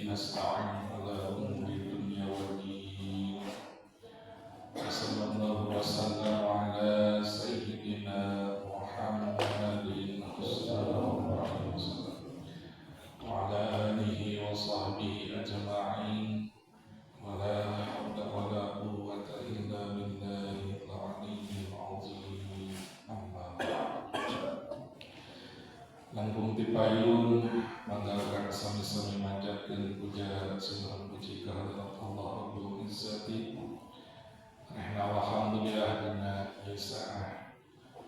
نستعين على أمور الدنيا والدين. وصلى الله وسلم على سيدنا محمد صلى الله عليه وسلم وعلى آله وصحبه أجمعين. ولا حول ولا قوة إلا بالله العلي العظيم. أما langkung tipayun manggalkan sami-sami manjatkeun puja sembah puji kehadirat Allah Rabbul Izzati. Rehna alhamdulillah dina saah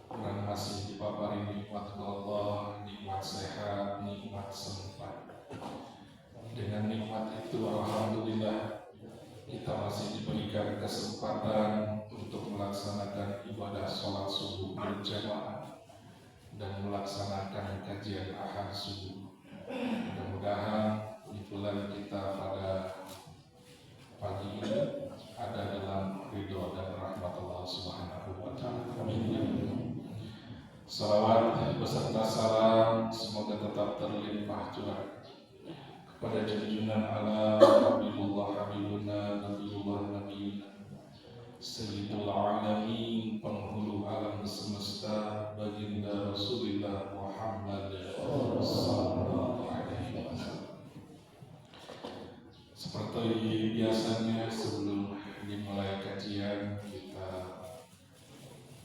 urang masih dipapari nikmat Allah, nikmat sehat, nikmat sempat. Dengan nikmat itu alhamdulillah kita masih diberikan kesempatan untuk melaksanakan ibadah sholat subuh berjamaah dan melaksanakan kajian ahad subuh. Mudah-mudahan di bulan kita pada pagi ini ada dalam ridho dan rahmat Allah Subhanahu wa Ta'ala. Amin. Salawat beserta salam semoga tetap terlimpah curah kepada junjungan ala Habibullah Habibuna Nabiullah Nabiyuna Sayyidul Alamin, penghulu alam semesta, baginda Rasulullah Muhammad sallallahu alaihi wasallam. Seperti biasanya sebelum dimulai kajian kita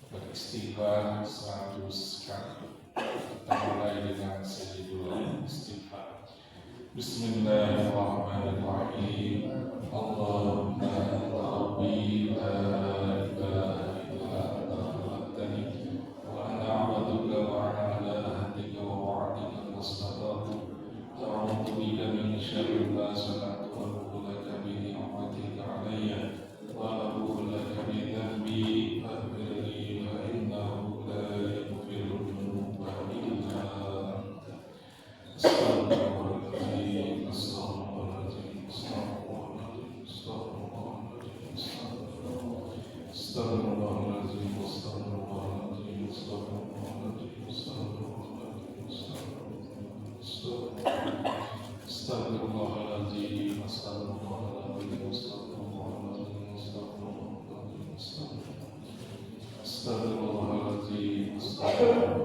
beristighfar 100 kali. Kita mulai dengan Sayyidul Istighfar. Bismillahirrahmanirrahim. Allahumma anta rabbi la ilaha illa anta khalaqtani wa ana 'abduka wa ana 'ala ahdika wa wa'dika mastata'tu. A'udzu bika min syarri ma sana'tu wa a'udzu laka bi ni'matika 'alayya wa a'udzu laka bi dhanbi faghfir li fa innahu la yaghfiru dhunuba illa anta. Astaghfirullahaladzim, astaghfirullahaladzim, astaghfirullahaladzim, astaghfirullahaladzim, astaghfirullahaladzim, astaghfirullahaladzim, astaghfirullahaladzim, astaghfirullahaladzim, astaghfirullahaladzim,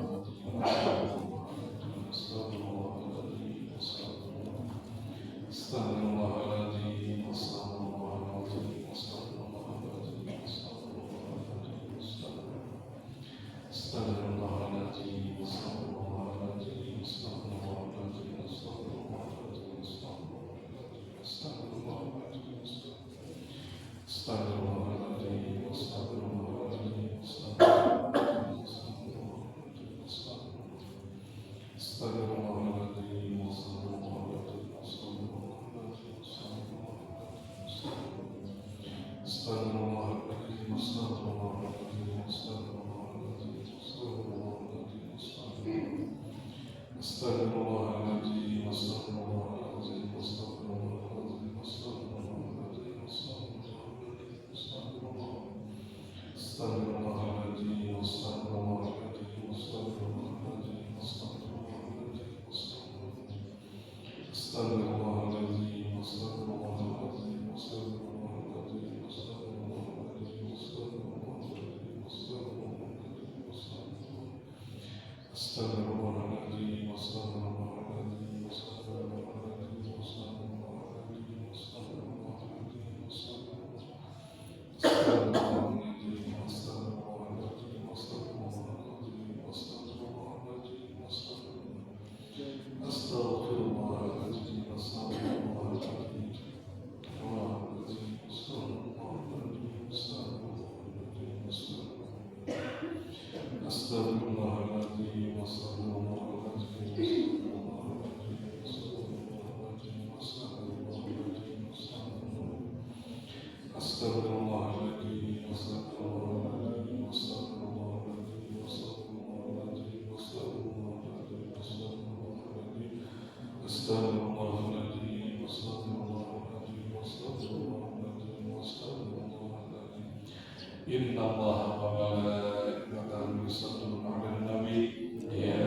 Inna Allah wa malaikatahu yusalluna 'alan nabi ya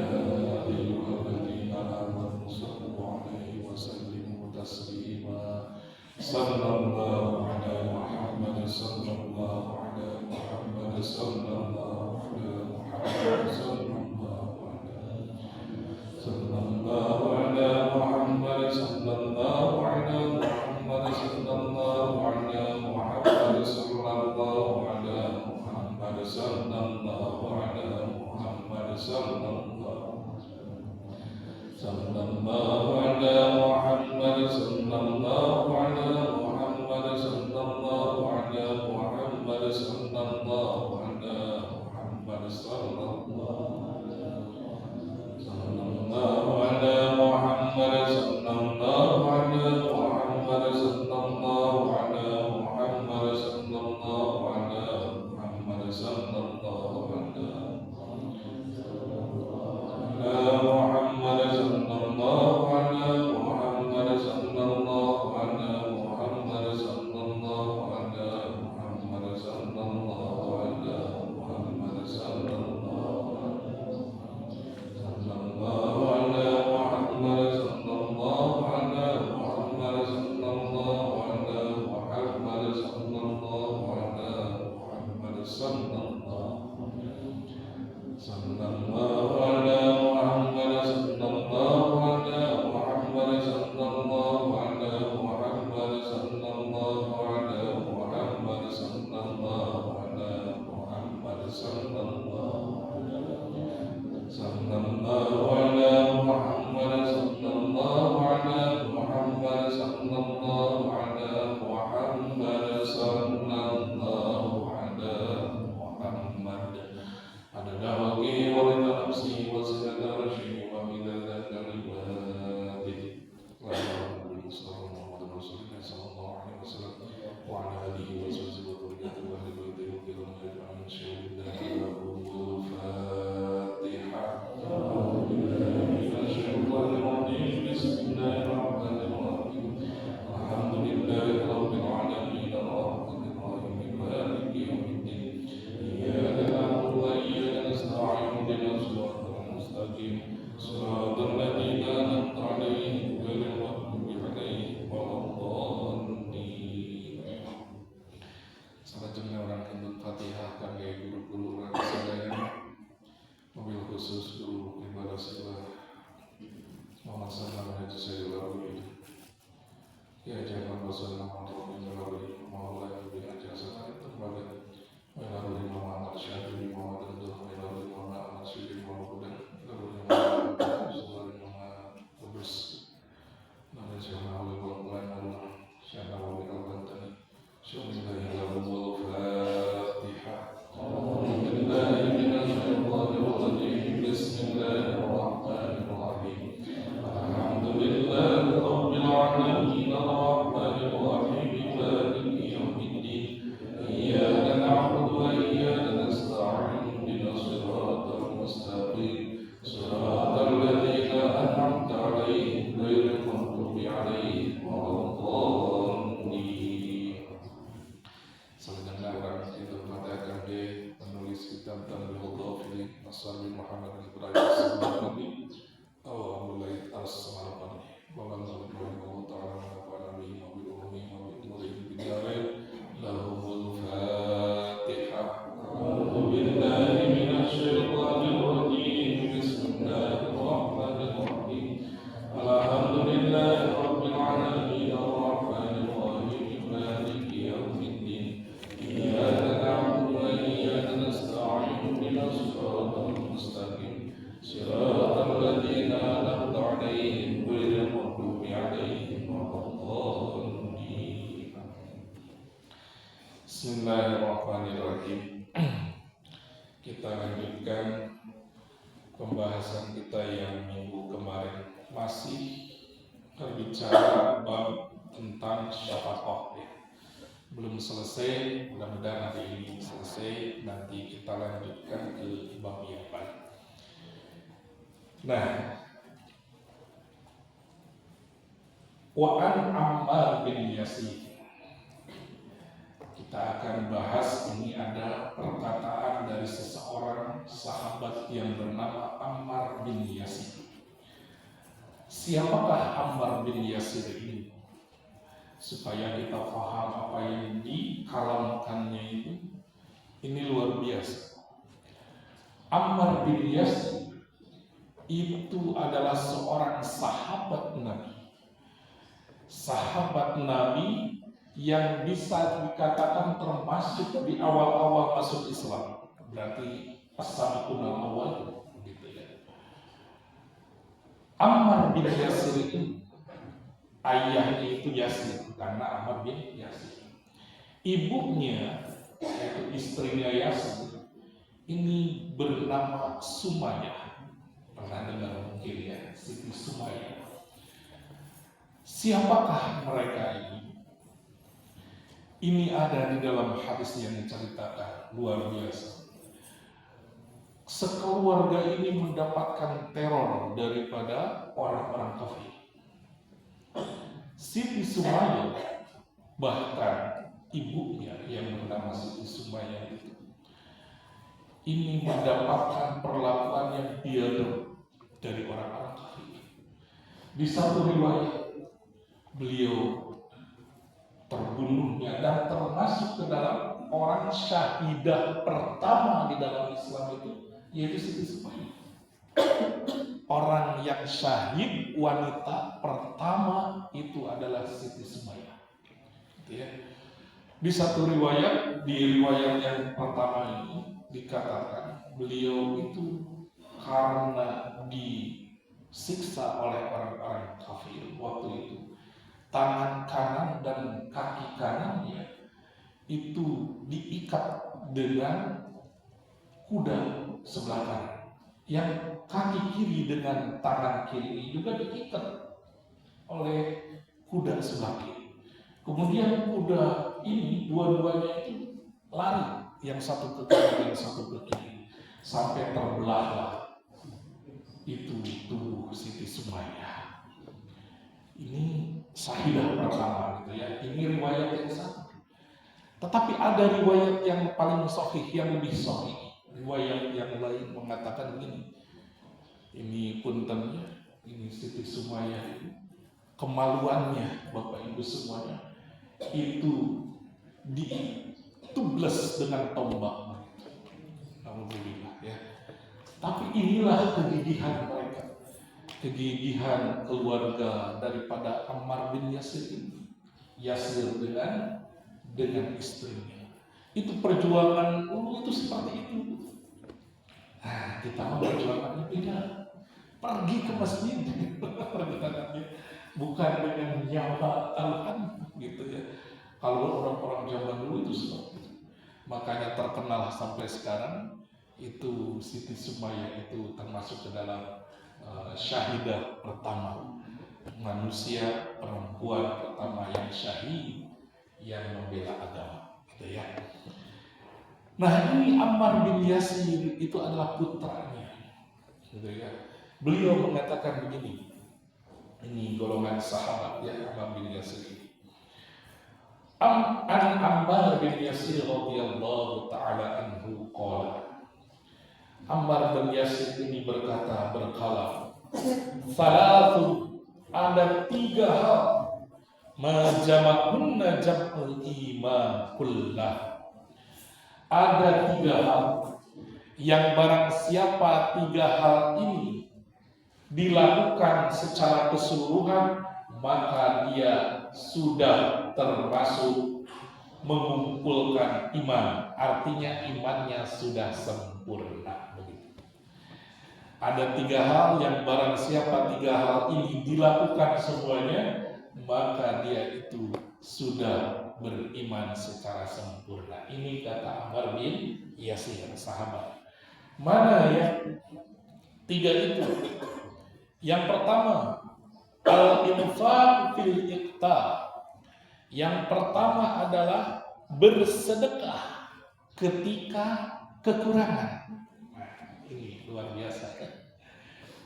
ayyuhalladzina amanu sallu 'alaihi wa sallimu taslima. صلى الله على محمد صلى الله على محمد صلى الله على محمد صلى الله على محمد صلى الله على محمد صلى الله على محمد صلى الله على محمد صلى الله على محمد صلى الله صلى الله على محمد صلى الله على محمد صلى الله على محمد صلى الله على محمد صلى الله صلى الله على محمد صلى الله على محمد صلى الله على محمد صلى الله على محمد صلى الله على محمد صلى الله على محمد صلى الله على محمد صلى الله على محمد صلى الله على محمد صلى الله صلى الله على محمد صلى الله على محمد صلى الله على محمد صلى الله على محمد صلى الله صلى الله على محمد صلى الله على محمد صلى الله على محمد صلى الله على محمد صلى الله على محمد صلى الله صلى الله على محمد صلى الله على محمد صلى الله على محمد صلى الله على محمد عدد وجهه ورضا نفسه وزنة عرشه ومداد كلماته صلى الله على رسول الله صلى الله عليه وسلم وعلى آله وصحبه وذريته وأهل بيته وكرام أجمعين شهد الله له الفاتحة أعوذ بالله من الشيطان الرجيم بسم الله الرحمن الرحيم الحمد لله رب العالمين الرحمن الرحيم مالك يوم الدين إياك نعبد وإياك نستعين اهدنا الصراط المستقيم صراط الذين أنعمت عليهم غير المغضوب عليهم ولا الضالين. Selanjutnya orang kentut Fatihah kami guru-guru orang sadaya, mobil khusus guru ibadah sebelah Muhammad Sallallahu Alaihi Wasallam. Ya jangan bosan untuk melalui maulai lebih ajar sekali terbaik melalui Muhammad Syafi'i Muhammad Abdul melalui Muhammad Syafi'i Muhammad melalui Muhammad Syafi'i Muhammad Kudus melalui Syekh Awal Muhammad Syekh Awal Al-Bantani Bismillahirrahmanirrahim Fatihah Alhamdulillahi minasyaitonir rajim Bismillahirrahmanirrahim Alhamdulillahi rabbil alamin arrahmanir rahim maliki yaumiddin iyyaka na'budu wa iyyaka nasta'in ihdinas siratal mustaqim siratal ladzina an'amta 'alaihim ghairil maghdubi 'alaihim waladdallin. Selanjutnya orang itu mengatakan dia penulis kitab Tanbihul Ghafilin Nasr bin Muhammad Ibrahim As-Samarqandi mulai As-Samarqandi bahwa Allah Ta'ala menafa'ala bihi wa bil ummi wa bil umri bil jari lahumul Fatihah. A'udzu billahi minasyaitonir rajim. Bismillahirrahmanirrahim. Alhamdulillahi rabbil alamin arrahmanir rahim maliki yaumiddin iyyaka na'budu wa iyyaka nasta'in ihdinas siratal mustaqim siratal ladzina an'amta 'alaihim ghairil maghdubi 'alaihim waladdallin. Bismillahirrahmanirrahim. Kita lanjutkan pembahasan kita yang minggu kemarin, masih berbicara bab tentang syafaqah ya. Belum selesai, mudah-mudahan hari ini selesai, nanti kita lanjutkan ke bab yang lain. Nah, Wa'an Ammar bin Yasir, kita akan bahas. Ini ada perkataan dari seseorang sahabat yang bernama Ammar bin Yasir. Siapakah Ammar bin Yasir ini? supaya kita paham apa yang dikalamkannya itu. Ini luar biasa. Ammar bin Yasir itu adalah seorang sahabat Nabi. Sahabat Nabi yang bisa dikatakan termasuk di awal-awal masuk Islam. Berarti as-sabiqun al-awwal gitu ya. Ammar bin Yasir itu ayahnya itu Yasir karena Ammar bin Yasir. Ibunya yaitu istrinya Yasir ini bernama Sumayyah. Pernah dengar mungkin ya, Siti Sumayyah. Siapakah mereka ini? Ini ada di dalam hadis yang diceritakan, luar biasa. Sekeluarga ini mendapatkan teror daripada orang-orang kafir. Siti Sumayyah, bahkan ibunya yang bernama Siti Sumayyah itu, ini mendapatkan perlakuan yang biadab dari orang-orang kafir. Di satu riwayat, beliau terbunuhnya dan termasuk ke dalam orang syahidah pertama di dalam Islam itu, yaitu Siti Sumayyah. Orang yang syahid wanita pertama itu adalah Siti Sumayyah. Gitu ya. Di satu riwayat, di riwayat yang pertama ini dikatakan beliau itu karena disiksa oleh orang-orang kafir waktu itu, tangan kanan dan kaki kanannya itu diikat dengan kuda sebelah kanan, yang kaki kiri dengan tangan kiri juga diikat oleh kuda sebelah kiri. Kemudian kuda ini dua-duanya itu lari, yang satu ke kanan, yang satu ke kiri, sampai terbelahlah itu tubuh Siti Sumayyah. Ini syahidah pertama gitu ya. Ini riwayat yang satu. Tetapi ada riwayat yang paling sahih, yang lebih sahih. Riwayat yang lain mengatakan begini. Ini puntennya, ini Siti Sumayyah ini kemaluannya Bapak Ibu semuanya itu ditubles dengan tombak. Alhamdulillah ya. Tapi inilah kegigihan mereka. Kegigihan keluarga daripada Ammar bin Yasir ini. Yasir dengan istrinya. Itu perjuangan dulu itu seperti itu. Nah, kita mau perjuangannya beda. Pergi ke masjid, perjuangannya bukan dengan nyawa taruhan gitu ya. Kalau orang-orang zaman dulu itu seperti itu. Makanya terkenal sampai sekarang itu Siti Sumayyah itu termasuk ke dalam syahidah pertama, manusia perempuan pertama yang syahid yang membela agama, gitu ya. Nah, ini Ammar bin Yasir itu adalah putranya, gitu ya. Beliau mengatakan begini, ini golongan sahabat ya, Ammar bin Yasir. An Ammar bin Yasir radhiyallahu taala anhu qala. Ammar bin Yasir ini berkata berkala, salatu, ada 3 hal, majama'unna jam'ul iman kullah. Ada 3 hal yang barang siapa 3 hal ini dilakukan secara keseluruhan, maka dia sudah termasuk mengumpulkan iman. Artinya imannya sudah sempurna. Ada 3 hal yang barang siapa 3 hal ini dilakukan semuanya, maka dia itu sudah beriman secara sempurna. Ini kata Ammar bin Yasir, sahabat. Mana ya 3 itu? Yang pertama, al-infaq fil iqtar. Yang pertama adalah bersedekah ketika kekurangan. Nah, ini luar biasa kan?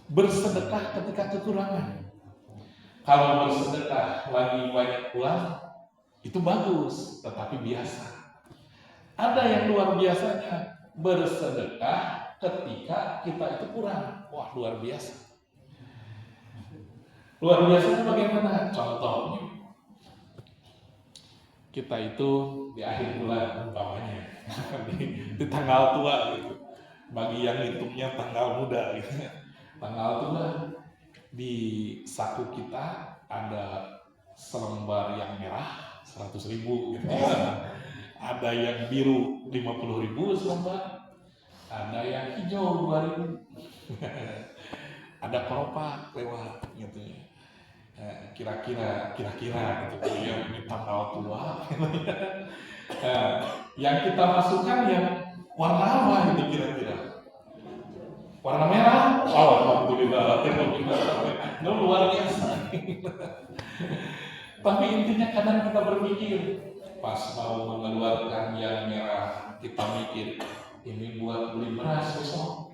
Bersedekah ketika kekurangan. Kalau bersedekah lagi banyak uang, itu bagus, tetapi biasa. Ada yang luar biasanya, bersedekah ketika kita itu kurang. Wah, luar biasa. Luar biasanya bagaimana? Contohnya, kita itu di akhir bulan umpamanya di tanggal tua gitu. Bagi yang hitungnya tanggal muda gitu. Tanggal tua di saku kita ada selembar yang merah 100.000 gitu. Ada yang biru 50.000 selembar, ada yang hijau 2.000. Ada keropak lewat gitu ya. Kira-kira gitu ya, ini tanggal tua. Yang kita masukkan yang warna apa gitu kira-kira? Warna merah? Oh, alhamdulillah. Itu luar biasa. Tapi intinya kadang kita berpikir, pas mau mengeluarkan yang merah, kita mikir, ini buat beli beras besok.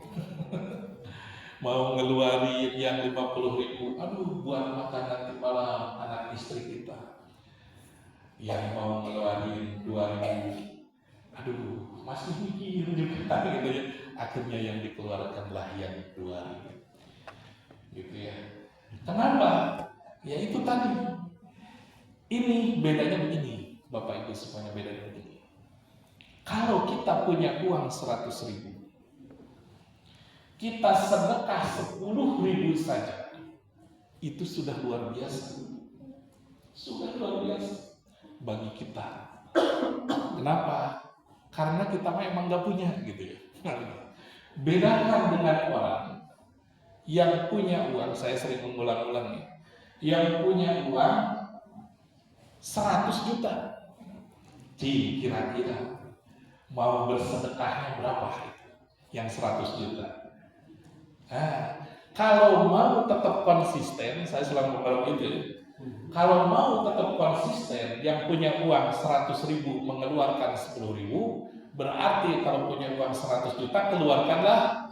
Mau ngeluarin yang 50.000, aduh buat makan nanti malam anak istri kita. Yang mau ngeluarin 2.000, aduh masih mikir juga gitu ya. Akhirnya yang dikeluarkanlah yang 2.000 gitu ya. Kenapa? Ya itu tadi. Ini bedanya begini, Bapak Ibu semuanya, bedanya begini. Kalau kita punya uang 100.000, kita sedekah 10.000 saja, itu sudah luar biasa. Sudah luar biasa bagi kita. Kenapa? Karena kita memang nggak punya gitu ya. Bedakan dengan orang yang punya uang, saya sering mengulang-ulang nih, yang punya uang 100 juta. Kira-kira mau bersedekahnya berapa itu? Yang 100 juta. Nah, kalau mau tetap konsisten, saya selalu mengulang itu. Kalau mau tetap konsisten, yang punya uang 100.000 mengeluarkan 10.000, berarti kalau punya uang 100 juta keluarkanlah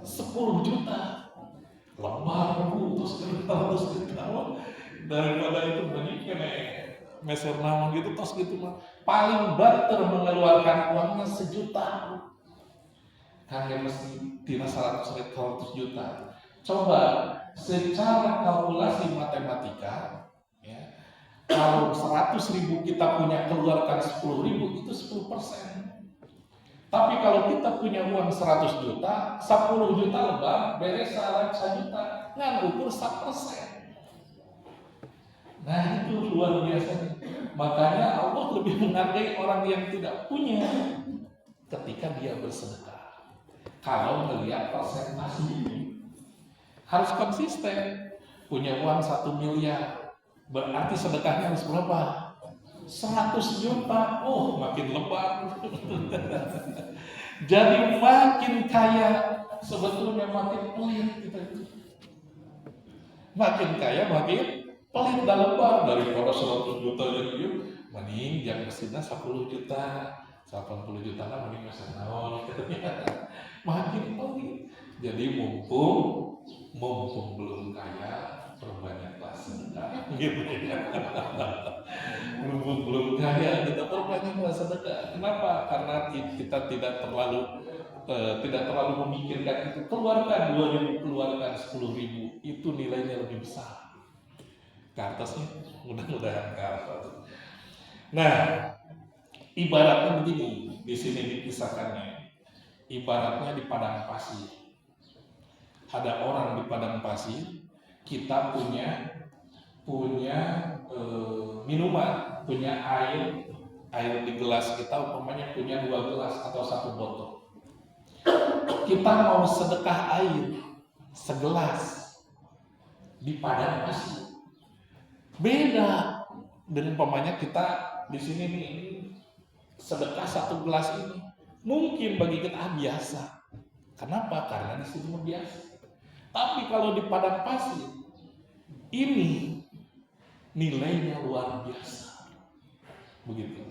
10 juta. Lembar terus daripada itu menikah meser naon gitu tos gitu mah. Paling banter mengeluarkan uangnya 1.000.000. Kalian mesti tidak 100 juta. Coba secara kalkulasi matematika, ya, kalau 100.000 kita punya keluarkan 10.000 itu 10%. Tapi kalau kita punya uang 100 juta, 10 juta lebar, beres 1 juta, ngan ukur 1%. Nah itu luar biasa. Makanya Allah lebih menghargai orang yang tidak punya ketika dia bersedekah. Kalau melihat persentase ini, harus konsisten. Punya uang 1 miliar, berarti sedekahnya harus berapa? 100 juta. Oh, makin lebar. Jadi makin kaya, sebetulnya makin pelit kita itu. Makin kaya, makin pelit dan lebar. Daripada 100 juta jadi mending yang mesinnya 10 juta, 80 juta lah mending mesin naon. Makin pelit. Jadi mumpung belum kaya, perbanyaklah sedekah. Gitu ya. Mumpung belum kaya, kita perbanyaklah sedekah. Kenapa? Karena kita tidak terlalu memikirkan itu. Keluarkan 2.000, keluarkan 10.000, itu nilainya lebih besar. Ke atasnya, mudah-mudahan ke atas. Nah, ibaratnya begini, di sini dikisahkannya. Ibaratnya di padang pasir. Ada orang di padang pasir, kita punya minuman, punya air di gelas kita, umpamanya punya 2 gelas atau 1 botol. Kita mau sedekah air segelas di padang pasir. Beda dengan umpamanya kita di sini nih, sedekah 1 gelas ini. Mungkin bagi kita biasa. Kenapa? Karena di sini biasa. Tapi kalau di padang pasir, ini nilainya luar biasa. Begitu.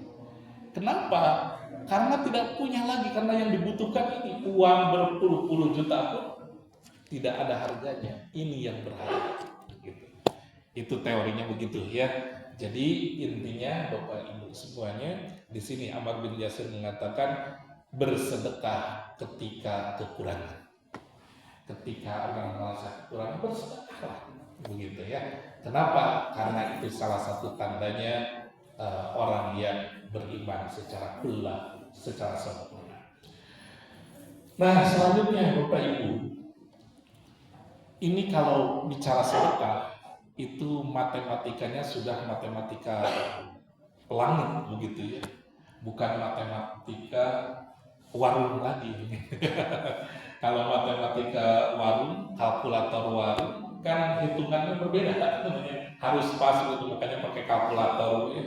Kenapa? Karena tidak punya lagi, karena yang dibutuhkan ini uang berpuluh-puluh juta pun tidak ada harganya. Ini yang berharga. Gitu. Itu teorinya begitu ya. Jadi intinya Bapak Ibu semuanya, di sini Ammar bin Yasir mengatakan bersedekah ketika kekurangan. Ketika orang merasa kekurangan, bersedekahlah. Begitu ya. Kenapa? Karena itu salah satu tandanya orang yang beriman secara kullah, secara sempurna. Nah, selanjutnya Bapak Ibu, ini kalau bicara sedekah itu matematikanya sudah matematika langit begitu ya, bukan matematika warung lagi. Kalau matematika warung, kalkulator warung kan hitungannya berbeda, harus pas gitu, makanya pakai kalkulator ya.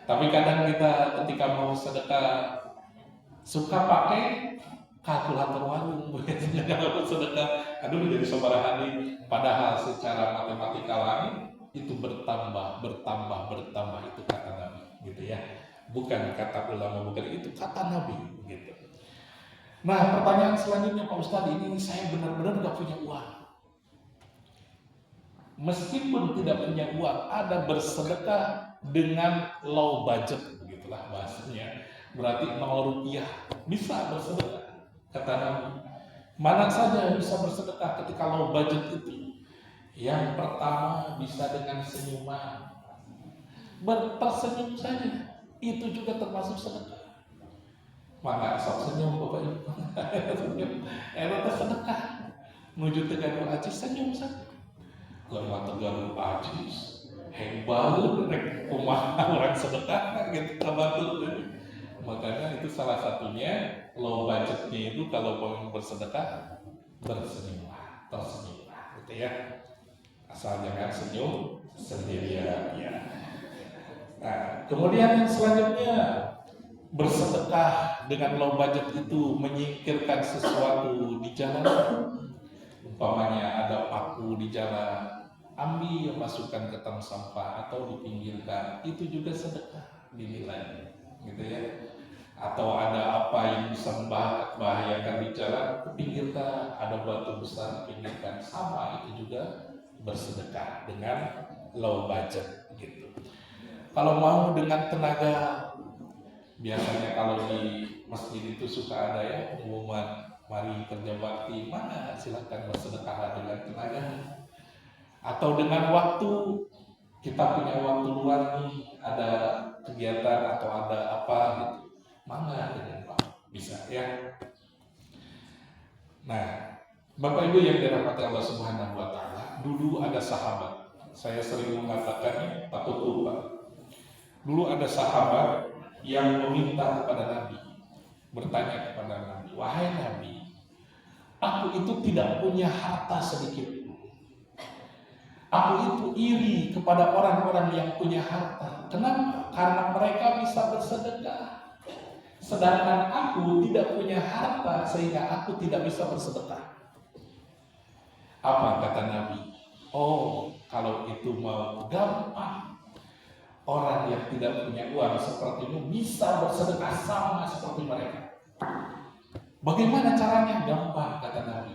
Tapi kadang kita ketika mau sedekah suka pakai kalkulator warung biasanya kalau sedekah, aduh jadi sabaraha. Padahal secara matematika langit itu bertambah itu kata Nabi gitu ya, bukan kata ulama, bukan, itu kata Nabi gitu. Nah, pertanyaan selanjutnya, Pak Ustadz, ini saya benar-benar nggak punya uang. Meskipun tidak punya uang, ada bersedekah dengan low budget, begitulah bahasanya. Berarti 0 rupiah bisa bersedekah, kata Nabi. Mana saja bisa bersedekah ketika low budget itu? Yang pertama bisa dengan senyuman, bertersenyum saja, itu juga termasuk sedekah. Maka sok senyum Bapak Ibu. Senyum. Eta sedekah. Nuju teh gaduh aji senyum saja. Lamun tegaduh aji hebat rek kumaha orang sedekah gitu kabantu. Makanya itu salah satunya low budgetnya itu kalau mau bersedekah bersenyumlah, tersenyumlah gitu ya. Asal jangan senyum sendirian ya. Nah, kemudian yang selanjutnya, bersedekah dengan low budget itu menyingkirkan sesuatu di jalan. Umpamanya ada paku di jalan, ambil masukkan ke tong sampah atau dipinggirkan, itu juga sedekah dinilai gitu ya. Atau ada apa yang bisa membahayakan di jalan, pinggirkan, ada batu besar pinggirkan, sama, itu juga bersedekah dengan low budget gitu. Kalau mau dengan tenaga, biasanya kalau di masjid itu suka ada ya pengumuman mari kerja bakti, mana silakan bersedekah dengan tenaga atau dengan waktu. Kita punya waktu luar nih, ada kegiatan atau ada apa gitu, mana dengan waktu bisa ya. Nah, Bapak Ibu yang dirahmati Allah Subhanahu wa taala, dulu ada sahabat, saya sering mengatakannya takut lupa. Dulu ada sahabat yang meminta kepada Nabi, bertanya kepada Nabi, wahai Nabi, aku itu tidak punya harta sedikit. Aku itu iri kepada orang-orang yang punya harta. Kenapa? Karena mereka bisa bersedekah. Sedangkan aku tidak punya harta sehingga aku tidak bisa bersedekah. Apa kata Nabi? Oh, kalau itu mau gampang. Orang yang tidak punya uang sepertimu bisa bersedekah sama seperti mereka. Bagaimana caranya? Gampang, kata Nabi.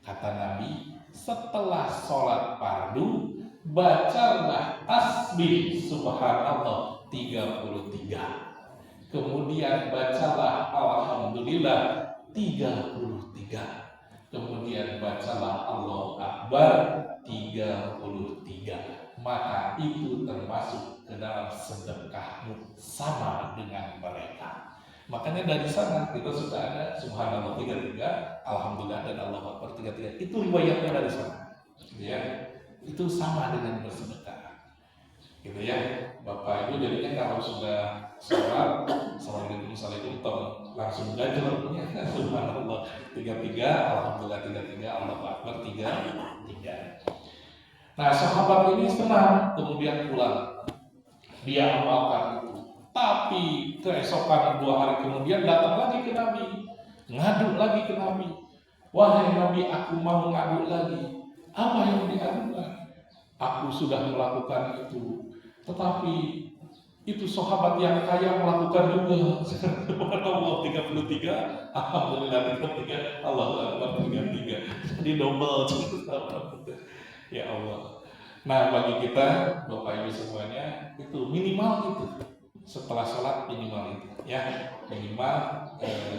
Kata Nabi, setelah sholat fardu, bacalah tasbih subhanallah 33. Kemudian bacalah alhamdulillah 33. Kemudian bacalah Allahu Akbar 33. Maka itu termasuk ke dalam sedekahmu sama dengan mereka. Makanya dari sana kita sudah ada subhanallah 33, alhamdulillah dan Allahu Akbar 33. Itu riwayatnya dari sana. Ya, itu sama dengan bersedekah. Gitu ya, Bapak Ibu. Jadinya kalau sudah sholat, assalamualaikum langsung gajor punya subhanallah 33, alhamdulillah 33, Allahu Akbar 33. Nah, sahabat ini senang, kemudian pulang. Dia amalkan itu. Tapi keesokan 2 hari kemudian datang lagi ke Nabi, ngadu lagi ke Nabi. Wahai Nabi, aku mau ngadu lagi. Apa yang diadukan? Aku sudah melakukan itu, tetapi itu sahabat yang kaya melakukan juga. Allah 33, alhamdulillah 33, Allahu Akbar 33. Jadi double. Ya Allah. Nah, bagi kita Bapak Ibu semuanya, itu minimal itu. Setelah sholat minimal itu ya, minimal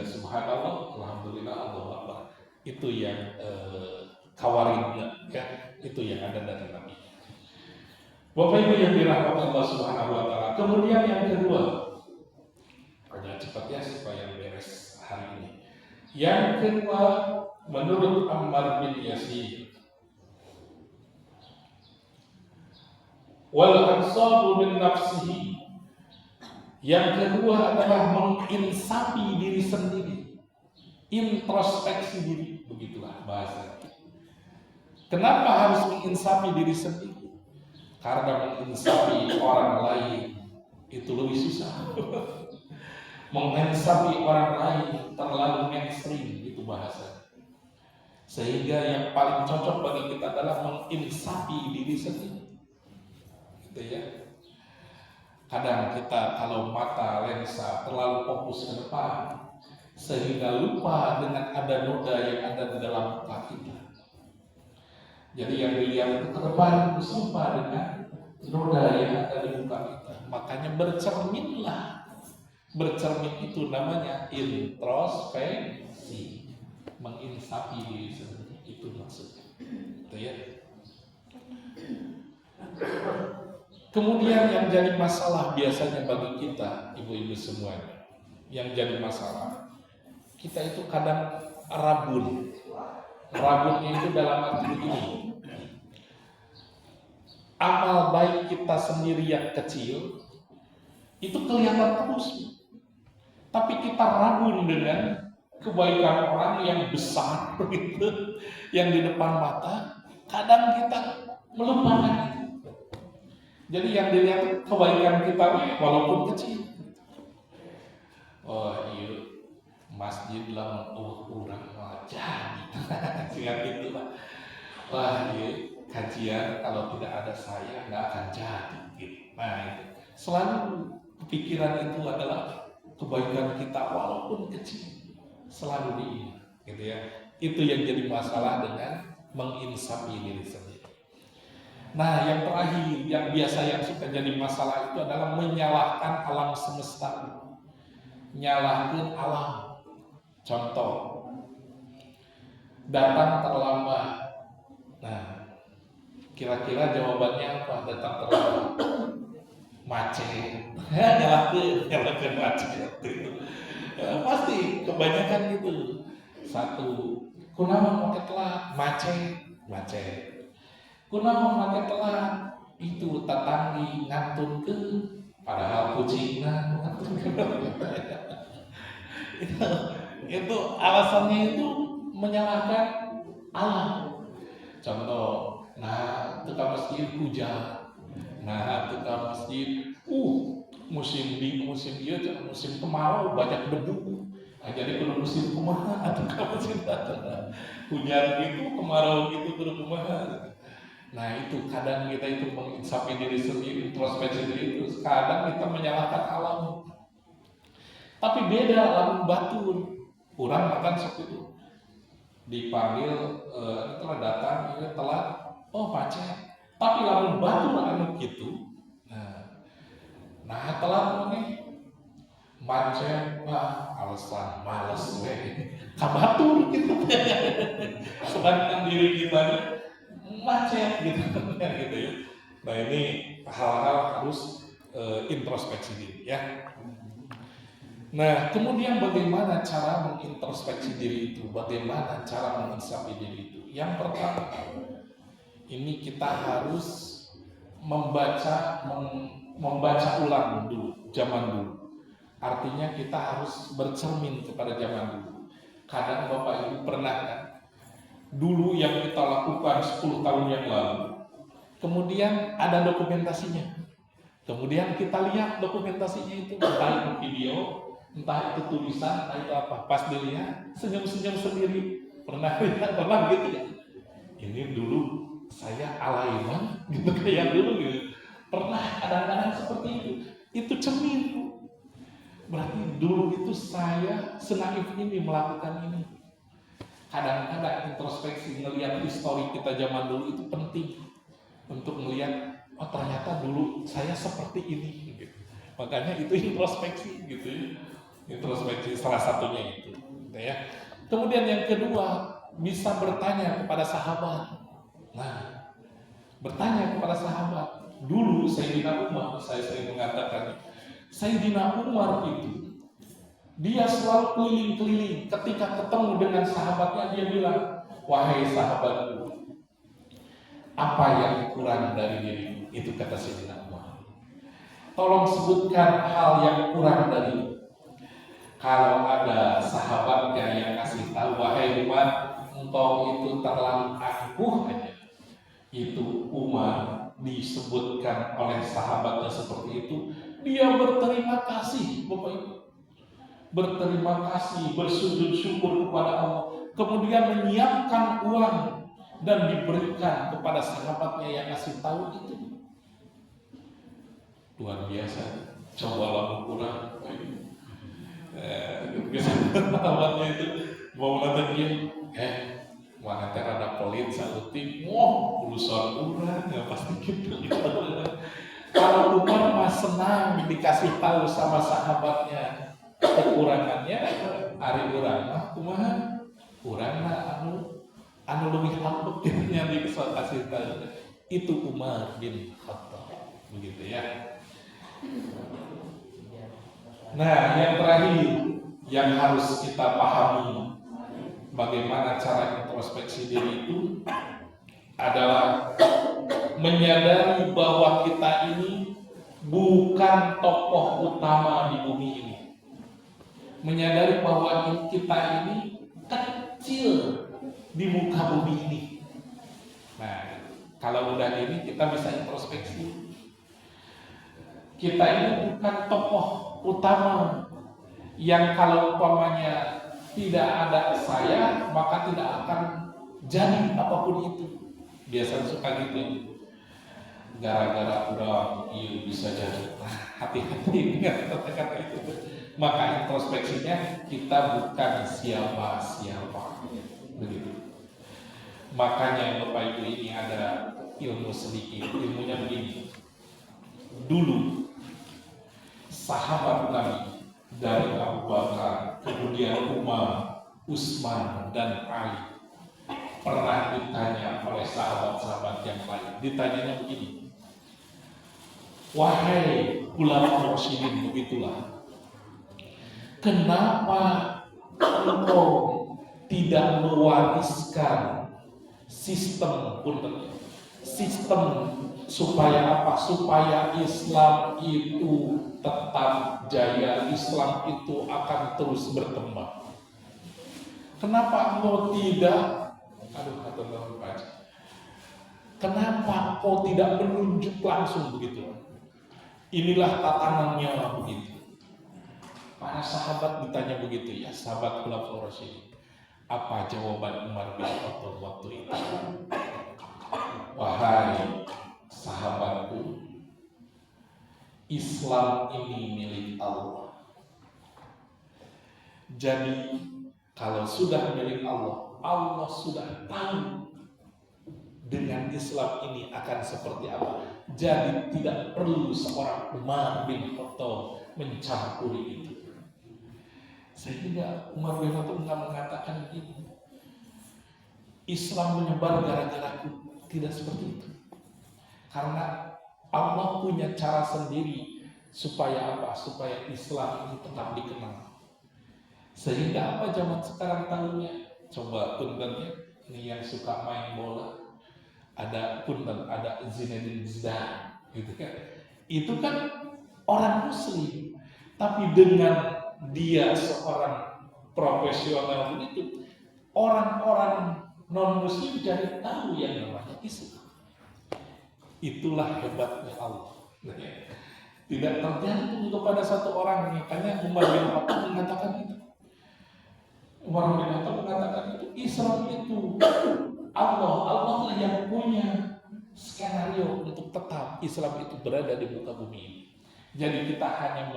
subhanallah, alhamdulillah, Allahu Akbar. Itu yang kawaridnya ya, itu yang ada dari Nabi. Bapak Ibu yang dirahmati Allah Subhanahu wa taala, Kemudian yang kedua, agak cepat ya supaya beres hari ini. Yang kedua, menurut Ammar bin Yasir, wal ansabu min nafsihi. Yang kedua adalah menginsafi diri sendiri, introspeksi diri, begitulah bahasa. Kenapa harus menginsafi diri sendiri? Karena menginsafi orang lain itu lebih susah. Menginsafi orang lain terlalu mainstream, itu bahasa. Sehingga yang paling cocok bagi kita adalah menginsafi diri sendiri. Gitu ya. Kadang kita kalau mata lensa terlalu fokus ke depan, sehingga lupa dengan ada noda yang ada di dalam muka kita. Jadi yang dilihat itu ke depan, terus lupa dengan noda yang ada di muka kita. Makanya bercerminlah. Bercermin itu namanya introspeksi, menginsafi diri sendiri, itu maksudnya. Gitu ya. Kemudian yang jadi masalah biasanya bagi kita, ibu-ibu semuanya, yang jadi masalah, kita itu kadang rabun. Rabunnya itu dalam arti ini, amal baik kita sendiri yang kecil itu kelihatan terus, tapi kita rabun dengan kebaikan orang yang besar gitu, yang di depan mata. Kadang kita melupakan itu. Jadi yang dilihat kebaikan kita walaupun kecil. Oh iya, masjid lah orang jadi, sehingga gitu lah. Wah iya, kajian kalau tidak ada saya nggak akan jadi. Gitu. Nah itu. Selalu pikiran itu adalah kebaikan kita walaupun kecil, selalu diingat, gitu ya. Itu yang jadi masalah dengan menginsafi diri sendiri. Nah, yang terakhir, yang biasa yang suka jadi masalah itu adalah menyalahkan alam semesta, nyalahkan alam. Contoh, datang terlambat. Nah, kira-kira jawabannya apa? Datang terlambat, macet. Nyalahkan macet. Pasti kebanyakan gitu. Satu, kunaon make telat, macet. Kunaon make telat, itu tatanggi ngantunkeun, padahal kucingna ngantunkeun. itu alasannya itu menyalahkan alam. Contoh, nah tukang masjid hujan, nah tukang masjid musim kemarau banyak debu. Nah, jadi kudu musim kumaha atau musim hujan itu kemarau itu kudu kumaha. Nah itu kadang kita itu menginsafi diri sendiri, introspeksi diri itu. Kadang kita menyalahkan alam. Tapi beda lamun batur. Kurang makan seperti itu. Dipanggil, telah datang, ini telat, oh macet. Tapi lamun batur anu gitu. Nah telat nih. Macet, alasan males kabatur gitu. Sedangkan diri kita nih macet gitu gitu ya. Nah ini hal-hal harus introspeksi diri ya. Nah kemudian bagaimana cara mengintrospeksi diri itu, bagaimana cara menginsafi diri itu. Yang pertama, ini kita harus membaca ulang dulu, zaman dulu. Artinya kita harus bercermin kepada zaman dulu. Kadang Bapak Ibu pernah kan, dulu yang kita lakukan 10 tahun yang lalu, kemudian ada dokumentasinya. Kemudian kita lihat dokumentasinya itu, entah itu video, entah itu tulisan, entah itu apa. Pas dilihat, senyum-senyum sendiri. Pernah lihat, pernah gitu ya. Ini dulu saya alay banget, gitu kayak dulu gitu. Pernah kadang-kadang seperti itu. Itu cermin. Berarti dulu itu saya senaif ini melakukan ini. Kadang-kadang introspeksi, ngelihat histori kita zaman dulu itu penting untuk melihat, oh ternyata dulu saya seperti ini. Gitu. Makanya itu introspeksi, gitu ya. Introspeksi salah satunya itu. Gitu ya. Kemudian yang kedua, bisa bertanya kepada sahabat. Nah, bertanya kepada sahabat. Dulu Sayyidina Umar, saya sering mengatakan, Sayyidina Umar itu dia selalu keliling-keliling. Ketika ketemu dengan sahabatnya, dia bilang, wahai sahabatku, apa yang kurang dari dirimu? Itu kata Sayyidina Umar. Tolong sebutkan hal yang kurang dari. Kalau ada sahabatnya yang kasih tahu, wahai Umar, engkau itu terlalu angkuh aja. Itu Umar disebutkan oleh sahabatnya seperti itu, dia berterima kasih, Bapak Ibu. Berterima kasih, bersujud syukur kepada Allah. Kemudian menyiapkan uang dan diberikan kepada sahabatnya yang kasih tahu itu. Luar biasa. Cobalah ukuran. Sahabatnya itu mau nonton dia, mana teh ada pelit saeutik, urusan urang ya pasti gitu. Kalau Umar mah senang dikasih tahu sama sahabatnya kekurangannya, ari urang mah kumaha? Urang mah anu leuwih hapuk nya dikasih tahu. Itu Umar bin Khattab, begitu ya. Nah, yang terakhir yang harus kita pahami bagaimana cara introspeksi diri itu adalah menyadari bahwa kita ini bukan tokoh utama di bumi ini. Menyadari bahwa kita ini kecil di muka bumi ini. Nah, kalau udah ini kita bisa introspeksi. Kita ini bukan tokoh utama yang kalau umpamanya tidak ada saya maka tidak akan jadi apapun itu. Biasanya suka gitu, gara-gara orang iya bisa jadi. Hati-hati dengan kata-kata itu. Maka introspeksinya kita bukan siapa-siapa, begitu. Makanya Bapak Ibu ini ada ilmu sedikit. Ilmunya begini. Dulu sahabat Nabi dari Abu Bakar, kemudian Umar, Utsman, dan Ali pernah ditanya oleh sahabat-sahabat yang lain. Ditanyanya begini, wahai ulama Rasyidin, begitulah, kenapa engkau tidak mewariskan sistem supaya apa? Supaya Islam itu tetap jaya, Islam itu akan terus berkembang. Kenapa engkau tidak, kenapa engkau tidak menunjuk langsung begitu? Inilah tatanannya begitu. Para sahabat ditanya begitu ya, sahabat Khulafaur Rasyidin. Apa jawaban Umar bin Khattab waktu itu? Wahai sahabatku, Islam ini milik Allah. Jadi kalau sudah milik Allah, Allah sudah tahu dengan Islam ini akan seperti apa. Jadi tidak perlu seorang Umar bin Khattab mencampuri itu. Sehingga Umar bin Khattab nggak mengatakan ini, Islam menyebar gara-gara aku. Tidak seperti itu. Karena Allah punya cara sendiri supaya apa? Supaya Islam ini tetap dikenal. Sehingga apa zaman sekarang tahunya? Coba punten ya, ini yang suka main bola, ada punten, ada Zinedine Zidane, gitu kan? Itu kan orang Muslim, tapi dengan dia seorang profesional begitu, orang-orang non-Muslim jadi tahu yang namanya Islam. Itulah hebatnya Allah. Tidak tergantung kepada satu orang. Makanya Umar bin Khattab mengatakan itu. Umar bin Khattab mengatakan itu. Islam itu Allah lah yang punya skenario untuk tetap Islam itu berada di muka bumi ini. Jadi kita hanya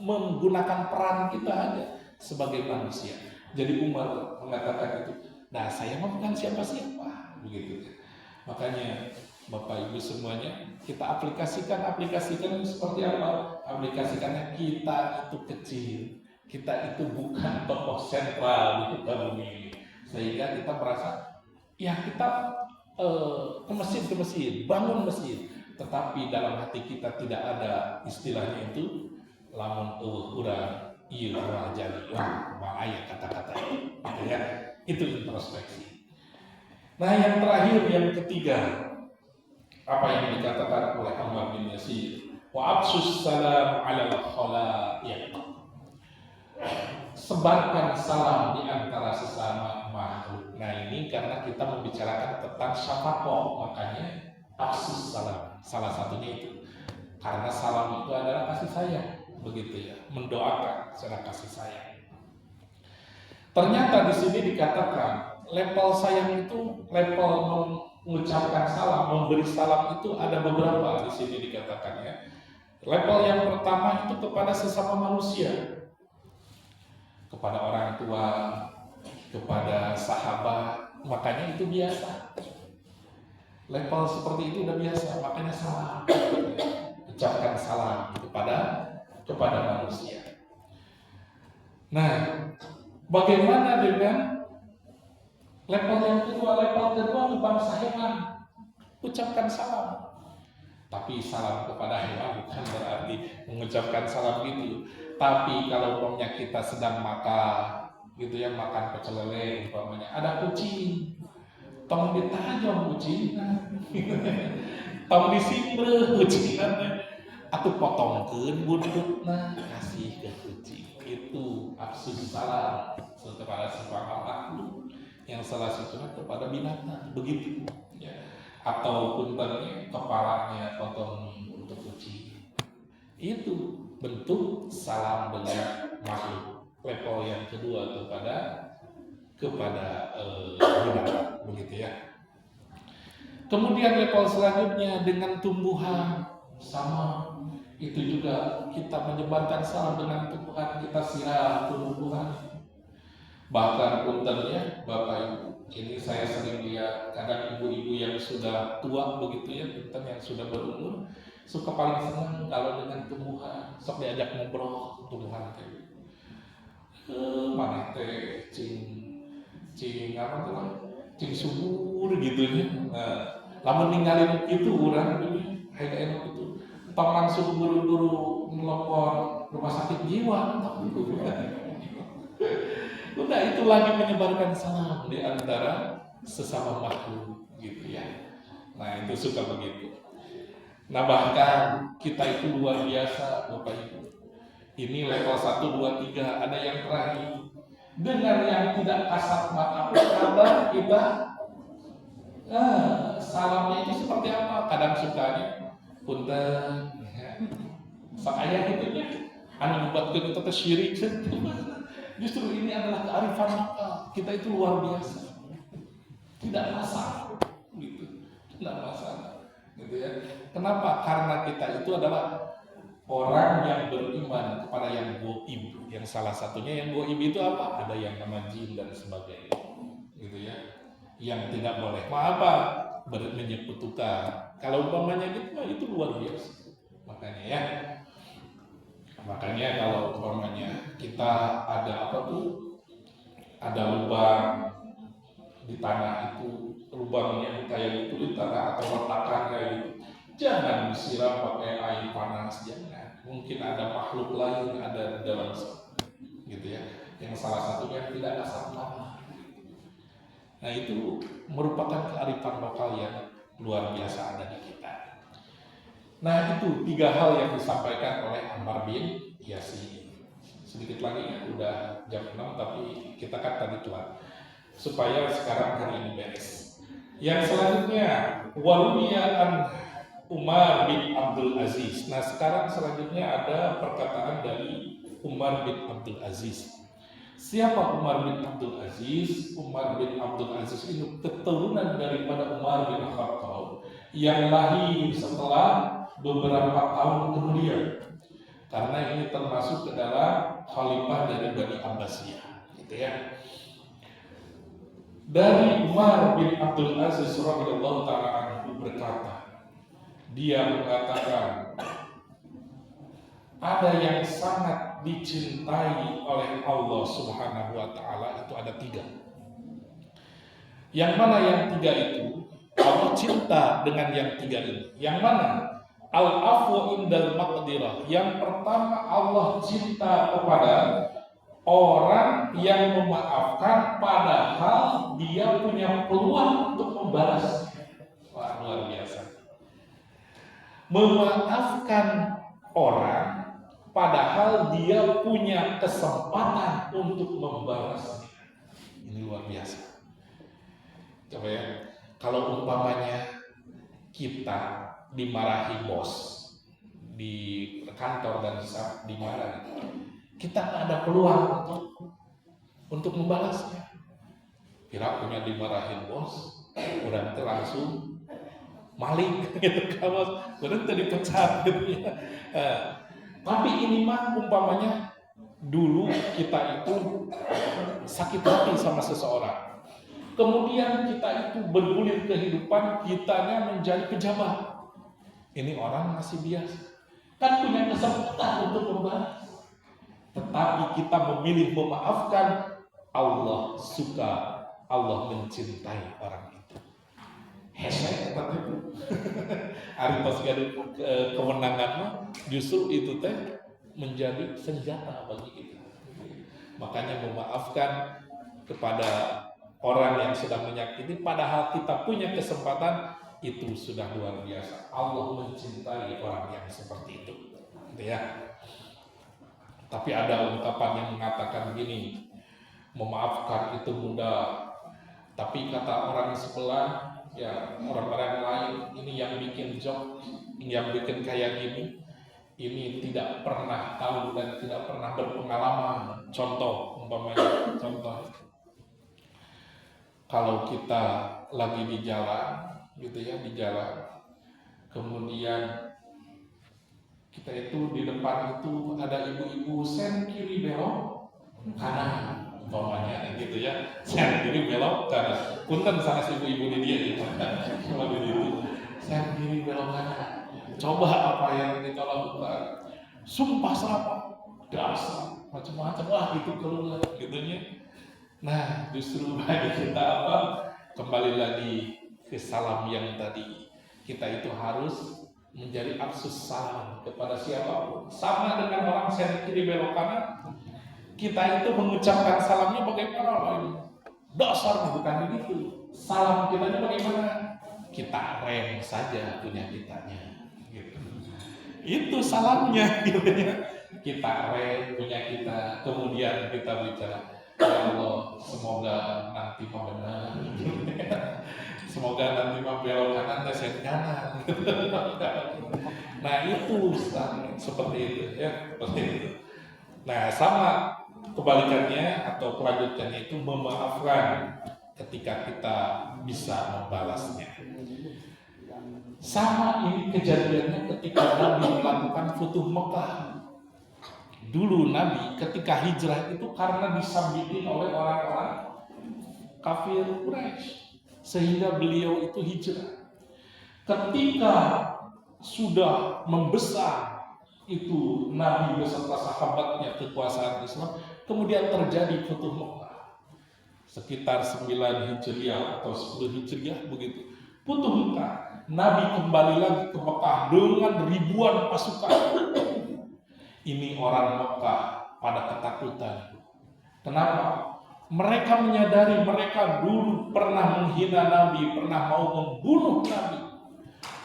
menggunakan peran kita aja sebagai manusia. Jadi Umar mengatakan itu. Nah, saya mah bukan siapa-siapa, begitu. Makanya Bapak Ibu semuanya, kita aplikasikan seperti apa? Aplikasikannya kita itu kecil, kita itu bukan tokoh sentral di muka bumi ini, sehingga kita merasa ya kita ke masjid, bangun masjid. Tetapi dalam hati kita tidak ada istilahnya itu lamun urang ieu ora jadi aya kata-kata itu ya. Itu introspeksi. Nah, yang terakhir, yang ketiga, apa yang dikatakan oleh Ammar bin Yasir, wa absus salam ala khalaiq, sebarkan salam di antara sesama makhluk. Nah, ini karena kita membicarakan tentang syafaqah, makanya absus salam, salah satunya itu karena salam itu adalah kasih sayang, begitu ya, mendoakan secara kasih sayang. Ternyata di sini dikatakan level sayang itu, level mengucapkan salam, memberi salam itu ada beberapa di sini dikatakan ya. Level yang pertama itu kepada sesama manusia, kepada orang tua, kepada sahabat, makanya itu biasa. Level seperti itu udah biasa, makanya salam, ucapkan salam kepada manusia. Nah, bagaimana dengan level yang kedua? Level kedua bangsa hewan, ucapkan salam. Tapi salam kepada hewan bukan berarti mengucapkan salam gitu. Tapi kalau umpamanya kita sedang makan, gitu ya, makan pecel lele umpamanya, ada kucing, tong ditajam kucing, tong disimbre kucing, atau potongkeun buntutna kasih ke kucing. Itu absus salam kepada sesama makhluk, yang salah satunya kepada binatang, begitu ya. Ataupun kepalanya potong untuk kucing, itu bentuk salam dengan makhluk. Level yang kedua kepada binatang, begitu ya. Kemudian level selanjutnya dengan tumbuhan, sama itu juga kita menyebarkan salam dengan tumbuhan, kita siram tumbuhan. Bahkan puntennya Bapak Ibu, ini saya sering lihat kadang ibu-ibu yang sudah tua begitu ya, punten yang sudah berumur, suka paling senang kalau dengan tumbuhan, sok diajak ngobrol tumbuhan teh. Mana teh cing apa tuh, cing subur gitu ya. Nah, lamun ninggalin itu urang ini kayak enak itu. Tong langsung buru-buru nelpon rumah sakit jiwa. Udah, itu lagi menyebarkan salam di antara sesama makhluk gitu ya. Nah, itu suka begitu. Nah, bahkan kita itu luar biasa Bapak Ibu. Ini level 1, 2, 3, ada yang terakhir. Dengan yang tidak kasat mata kabar kita salamnya itu seperti apa? Kadang sukanya punten sak aya gitu ya. Anu membuatkeun kita syirik. Justru ini adalah kearifan lokal. Kita itu luar biasa. Tidak masalah gitu. Tidak masalah. Gitu ya. Kenapa? Karena kita itu adalah orang yang beriman kepada yang goib. Yang salah satunya yang goib itu apa? Ada yang nama jin dan sebagainya. Gitu ya. Yang tidak boleh menyekutukan. Kalau umpamanya gitu, itu luar biasa. Makanya ya. Makanya kalau umpamanya kita ada ada lubang di tanah itu, lubangnya kayak itu di tanah atau retakan kayak gitu, jangan disiram pakai air panas, jangan. Mungkin ada makhluk lain ada di dalam gitu ya, yang salah satunya tidak kasat mata. Nah, itu merupakan kearifan lokal yang luar biasa ada di kita. Nah, itu 3 hal yang disampaikan oleh Ammar bin Yasir. Sedikit lagi ya, udah jam 6 tapi kita kan tadi telat. Supaya sekarang hari ini beres. Yang selanjutnya, warumiyan Umar bin Abdul Aziz. Nah, sekarang selanjutnya ada perkataan dari Umar bin Abdul Aziz. Siapa Umar bin Abdul Aziz? Umar bin Abdul Aziz ini keturunan daripada Umar bin Khattab yang lahir setelah beberapa tahun kemudian, karena ini termasuk ke dalam khalifah dari Bani Abbasiyah, gitu ya. Dari Umar bin Abdul Aziz radhiyallahu taala anhu berkata, dia mengatakan ada yang sangat dicintai oleh Allah Subhanahu wa taala, itu ada 3. Yang mana yang 3 itu? Allah cinta dengan yang tiga ini. Yang mana? Al-afwu indal maqdirah. Yang pertama, Allah cinta kepada orang yang memaafkan padahal dia punya peluang untuk membalas. Wah, luar biasa. Memaafkan orang padahal dia punya kesempatan untuk membalasnya. Ini luar biasa. Coba ya, kalau umpamanya kita dimarahi bos di kantor dan dimarahi, kita nggak ada peluang untuk membalasnya. Kira punya dimarahin bos, udah langsung maling gitu kan bos, udah dipecat gitu ya. Tapi ini mah umpamanya dulu kita itu sakit hati sama seseorang, kemudian kita itu bergulir kehidupan, kitanya menjadi pejabat. Ini orang masih biasa, kan punya kesempatan untuk membalas. Tetapi kita memilih memaafkan, Allah suka, Allah mencintai orang itu. Hesek kata itu. Ari pas kemenangan mah justru itu teh menjadi senjata bagi kita. Makanya memaafkan kepada orang yang sedang menyakiti padahal kita punya kesempatan, itu sudah luar biasa. Allah mencintai orang yang seperti itu. Gitu ya. Tapi ada ungkapan yang mengatakan begini, memaafkan itu mudah. Tapi kata orang sebelah, ya orang-orang lain, ini yang bikin joke, yang bikin kayak gini, ini tidak pernah tahu dan tidak pernah berpengalaman. Contoh, umpamanya, contoh, kalau kita lagi di jalan, gitu ya, di jalan, kemudian kita itu di depan itu ada ibu-ibu sen kiri belok kanan, umpamanya gitu ya, sen kiri belok kanan. Punten sana si ibu-ibu di dia gitu. Kalau begitu, sen kiri belok kanan. Coba apa yang kita lakukan? Sumpah serapah, dasar macam-macam, wah itu keluar gitunya. Nah, justru bagi kita apa? Kembali lagi ke salam yang tadi, kita itu harus menjadi absus salam kepada siapapun. Sama dengan orang sen kiri belok kanan, kita itu mengucapkan salamnya bagaimana lain? Dasar bukan begitu. Salam kita bagaimana? Kita rem saja punya kitanya. Gitu. Itu salamnya, gitu ya. Kita rem punya kita, kemudian kita bicara, ya Allah, semoga nanti mau benar. Semoga nanti mau belok kanan, sen kanan. Nah itu seperti itu ya, seperti itu. Nah sama kebalikannya atau kelanjutannya itu memaafkan ketika kita bisa membalasnya. Sama ini kejadiannya ketika Nabi melakukan Futuh Mekah. Dulu Nabi ketika hijrah itu karena disambitin oleh orang-orang kafir Quraisy, sehingga beliau itu hijrah. Ketika sudah membesar itu Nabi beserta sahabatnya kekuasaan Islam, kemudian terjadi Futuh Mekah sekitar 9 Hijriah atau 10 Hijriah begitu. Futuh Mekah, Nabi kembali lagi ke Mekah dengan ribuan pasukan. Ini orang Mekah pada ketakutan. Kenapa? Mereka menyadari mereka dulu pernah menghina Nabi, pernah mau membunuh Nabi.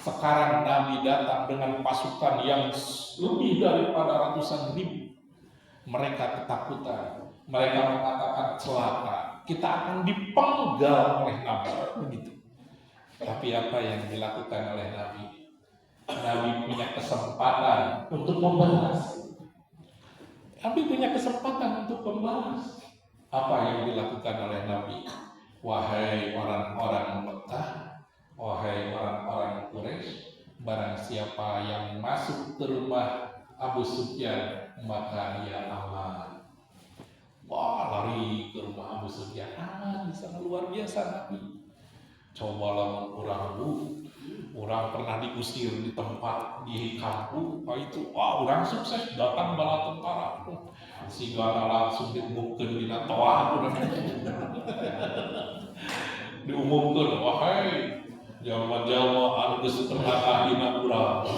Sekarang Nabi datang dengan pasukan yang lebih daripada ratusan ribu. Mereka ketakutan. Mereka mengatakan celaka, kita akan dipenggal oleh Nabi. Begitu. Tapi apa yang dilakukan oleh Nabi? Nabi punya kesempatan untuk membalas. Nabi punya kesempatan untuk membalas. Apa yang dilakukan oleh Nabi? Wahai orang-orang Mekah, wahai orang-orang Quraisy, barang siapa yang masuk ke rumah Abu Sufyan, maka ia aman. Wah, lari ke rumah Abu Sufyan, aman di sana, luar biasa Nabi. Cobalah orang pernah diusir di tempat di kampung, itu orang sukses datang bala tentara, sigana langsung diumumkan di toa, diumumkan, wahai Jalma-jalma anu geus pernah kahina urang.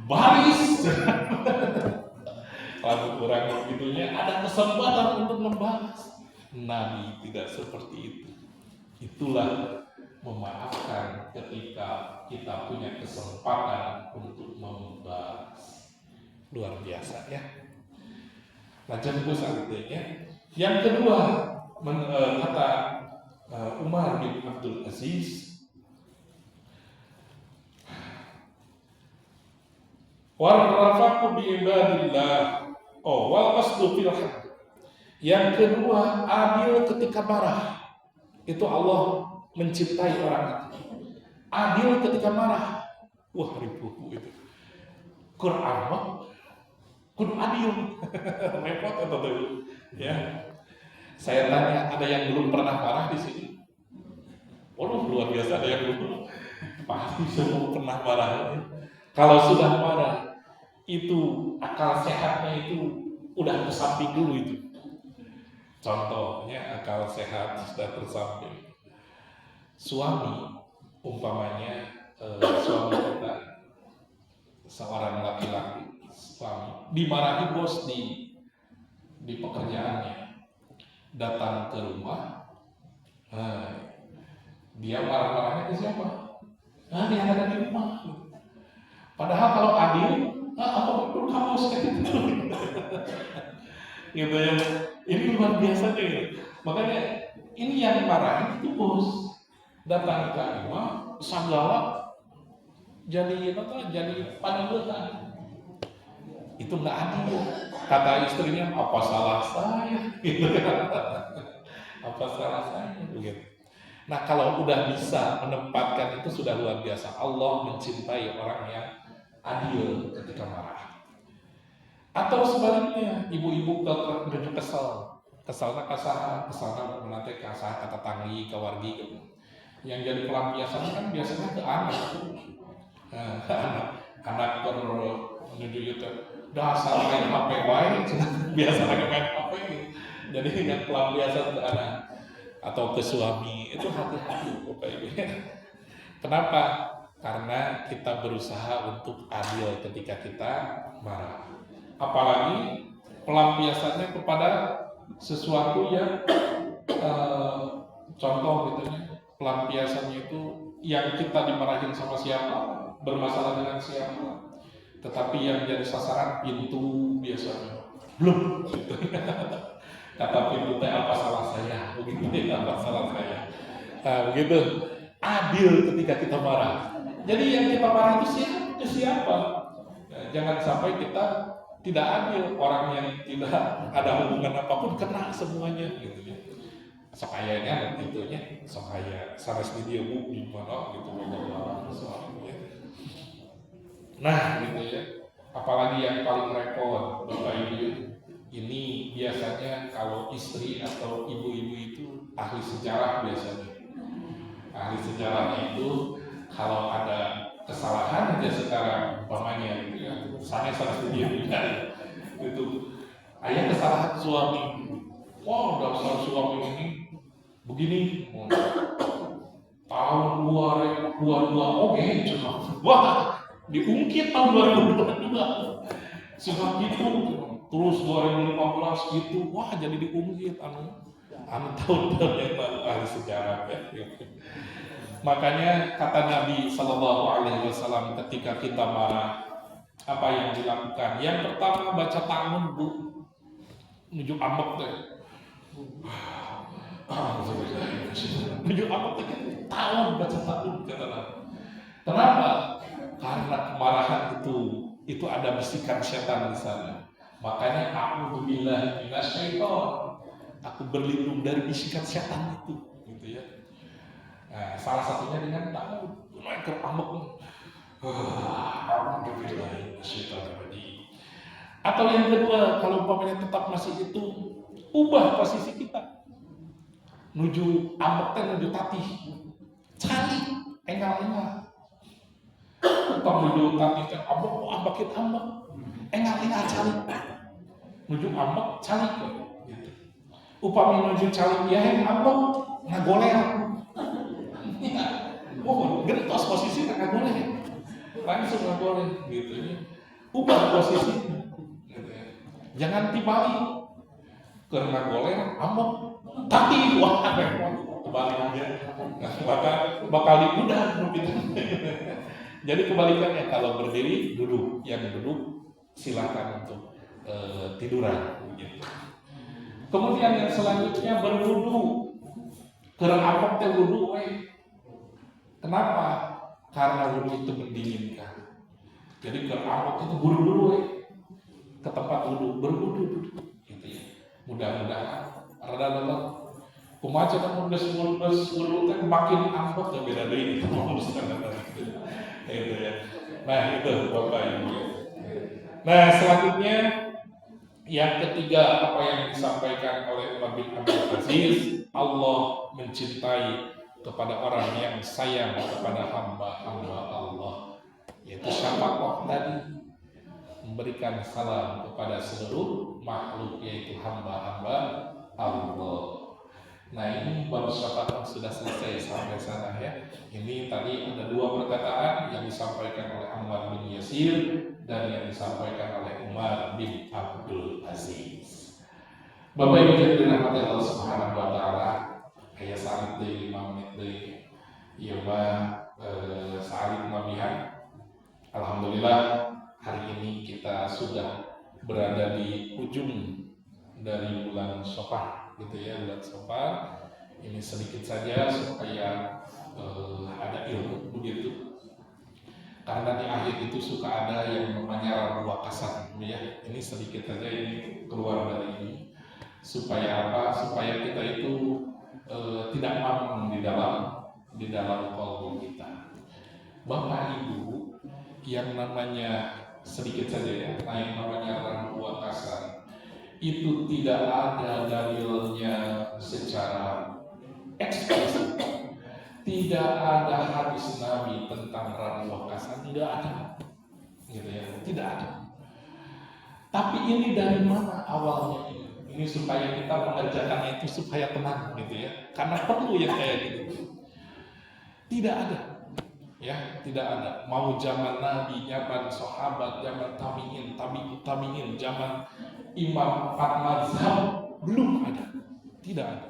Baris. Lalu orang begitunya ada kesempatan untuk membahas. Nabi tidak seperti itu. Itulah memaafkan ketika kita punya kesempatan untuk membahas. Luar biasa ya. Lanjut gue selanjutnya. Yang kedua, kata Umar bin Abdul Aziz, warrafaqu bi ibadillah. Wal qasdu fil haq. Yang kedua, adil ketika marah. Itu Allah mencintai orang itu. Adil ketika marah. Wah, ribuku itu. Quran mah kudu adil. Repot atau dulu. Ya. Saya tanya, ada yang belum pernah marah di sini? Waduh, luar biasa, ada yang belum. Pasti semua pernah marah. Kalau sudah marah, itu akal sehatnya itu udah tersamping dulu itu. Contohnya akal sehat sudah tersamping. Suami, umpamanya suami kita, seorang laki-laki, suami, dimarahi bos di pekerjaannya, datang ke rumah, dia marah-marahnya ke siapa? Dia ada di rumah. Padahal kalau adil, apa perlu kamu sekali itu? Gitu ya. Ini luar biasa nih. Makanya ini yang marah itu bos. Datang ke rumah, segala jadi panelutan. Itu nggak adil. Kata istrinya, apa salah saya? Gitu kan? Apa salah saya? Begitu. Nah, kalau udah bisa menempatkan itu sudah luar biasa. Allah mencintai orang yang adil ketika marah. Atau sebaliknya, ibu-ibu kalau kesalnya kasahan menanti kasah kata tanggi kawargi gitu. Yang jadi pelampiasan kan biasanya ke anak. Anak menuju itu dasar main HP wae, biasanya main HP. Jadi yang pelampiasan ke anak atau ke suami itu hati-hati Bapak Ibu. Kenapa? Karena kita berusaha untuk adil ketika kita marah. Apalagi pelampiasannya kepada sesuatu yang contoh gitu ya, pelampiasannya itu yang kita dimarahin sama siapa, bermasalah dengan siapa, tetapi yang jadi sasaran pintu biasanya belum gitu. Kata pintu teh apa salah saya, begitu ya, apa salah saya. Begitu adil ketika kita marah. Jadi yang kita marah itu siapa? Jangan sampai kita tidak adil, orang yang tidak ada hubungan apapun kena semuanya gitu ya. Sokayanya gitunya, sokaya sanes video bu di mana gitu soalnya. Nah gitu ya. Apalagi yang paling repot Bapak Ibu, ini biasanya kalau istri atau ibu-ibu itu ahli sejarah biasanya. Ahli sejarahnya itu kalau ada kesalahan aja sekarang umpamanya gitu ya, sanes video itu ayah kesalahan suami, wow dasar suami ini begini, tahun 2022 oke cuma wah diungkit tahun 2022 sudah gitu, terus 2015 gitu, wah jadi diungkit anu tahun-tahun yang lalu ahli sejarah ya. Makanya kata Nabi Shallallahu Alaihi Wasallam ketika kita marah, apa yang dilakukan? Yang pertama baca tangan bu, menuju ambek deh. Menuju ambek deh, tahun baca tangan kata Nabi. Kenapa? Karena kemarahan itu ada bisikan setan di sana. Makanya aku billahi minasyaiton. Aku berlindung dari bisikan setan itu, gitu ya. Nah, salah satunya dengan takut, naik ke ambek. Atau yang kedua, kalau umpamanya tetap masih itu, ubah posisi kita. Nuju ambek teh nuju tatih. Cari engal-engal. Utang nuju tatih teh ambek ambekin ambek. Engal-engal cari. Nuju ambek cari gitu. Upami nuju cari ya ambek ngagoler. Oh, gentos posisinya nggak boleh, langsung nggak boleh gitu ya. Ubah posisinya, gitu ya. Jangan dibalik karena goler amok tapi wah repot kebalik aja, bakal diudah gitu. Jadi kebalikannya, kalau berdiri duduk, yang duduk silakan untuk tiduran gitu. Kemudian yang selanjutnya berwudu. Keur amok teh wudu we. Kenapa? Karena wudu itu mendinginkan. Jadi keur amok itu buru-buru we ke tempat wudu, berwudu gitu ya. Mudah-mudahan rada-rada kumaha kan geus wudu teh makin amok ya beda deui itu urusan gitu ya. Nah, itu Bapak Ibu. Nah, selanjutnya yang ketiga, apa yang disampaikan oleh Umar bin Abdul Aziz, Allah mencintai kepada orang yang sayang kepada hamba-hamba Allah, yaitu syafaqah tadi, memberikan salam kepada seluruh makhluk, yaitu hamba-hamba Allah. Nah, ini baru syafaqah sudah selesai sampai sana ya. Ini tadi ada dua perkataan yang disampaikan oleh Ammar bin Yasir dan yang disampaikan oleh Umar bin Abdul Aziz. Bapak Ibu yang dirahmati Allah Subhanahu wa taala, aya salit deui 5 menit deui. Ieu mah salit mamihan. Alhamdulillah hari ini kita sudah berada di ujung dari bulan Syawal gitu ya, bulan Syawal. Ini sedikit saja supaya ada ilmu begitu. Karena di akhir itu suka ada yang namanya rabu wakasan ya. Ini sedikit saja ini keluar dari ini. Supaya apa? Supaya kita itu tidak mamang di dalam kalbu kita. Bapak Ibu, yang namanya sedikit saja ya, yang namanya rabu wakasan itu tidak ada dalilnya secara eksplisit. Tidak ada hadis Nabi tentang rabu wakasan, tidak ada, gitu ya, tidak ada. Tapi ini dari mana awalnya ini? Ini supaya kita mengerjakannya itu supaya tenang, gitu ya. Karena perlu yang kayak gitu. Tidak ada, ya, tidak ada. Mau zaman Nabi, zaman sahabat, zaman tabi'in, zaman Imam 4 mazhab belum ada, tidak ada.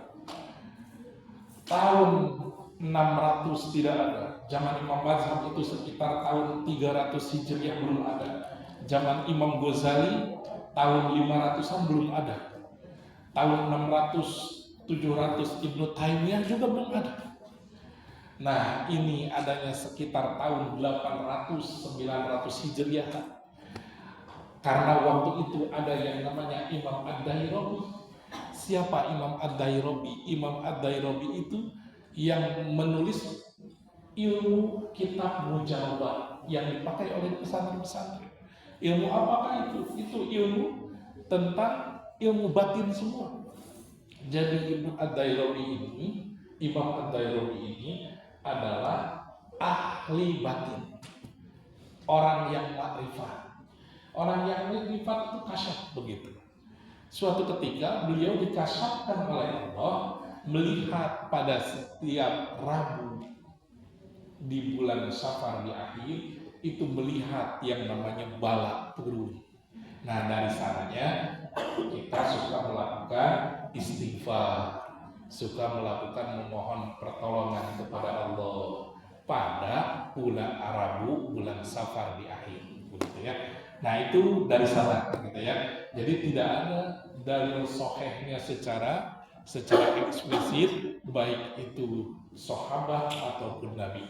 Tahun 600 tidak ada. Zaman Imam Mazhab itu sekitar tahun 300 Hijriah belum ada. Zaman Imam Ghazali tahun 500-an belum ada. Tahun 600, 700 Ibnu Taimiyah juga belum ada. Nah, ini adanya sekitar tahun 800, 900 Hijriah. Karena waktu itu ada yang namanya Imam Ad-Dairabi. Siapa Imam Ad-Dairabi? Imam Ad-Dairabi itu yang menulis ilmu kitab Mujawwad yang dipakai oleh pesantren-pesantren. Ilmu apakah itu? Itu ilmu tentang ilmu batin semua. Jadi Imam Ad-Dairabi ini adalah ahli batin, orang yang makrifat. Orang yang makrifat itu kasyaf begitu. Suatu ketika beliau dikasyafkan oleh Allah melihat pada setiap Rabu di bulan Safar di akhir itu melihat yang namanya bala turun. Nah, dari sananya kita suka melakukan istighfar, suka melakukan memohon pertolongan kepada Allah pada bulan Rabu, bulan Safar di akhir, begitu ya. Nah, itu dari sana, gitu ya. Jadi tidak ada dalil sahihnya secara eksplisit, baik itu sahabat ataupun Nabi.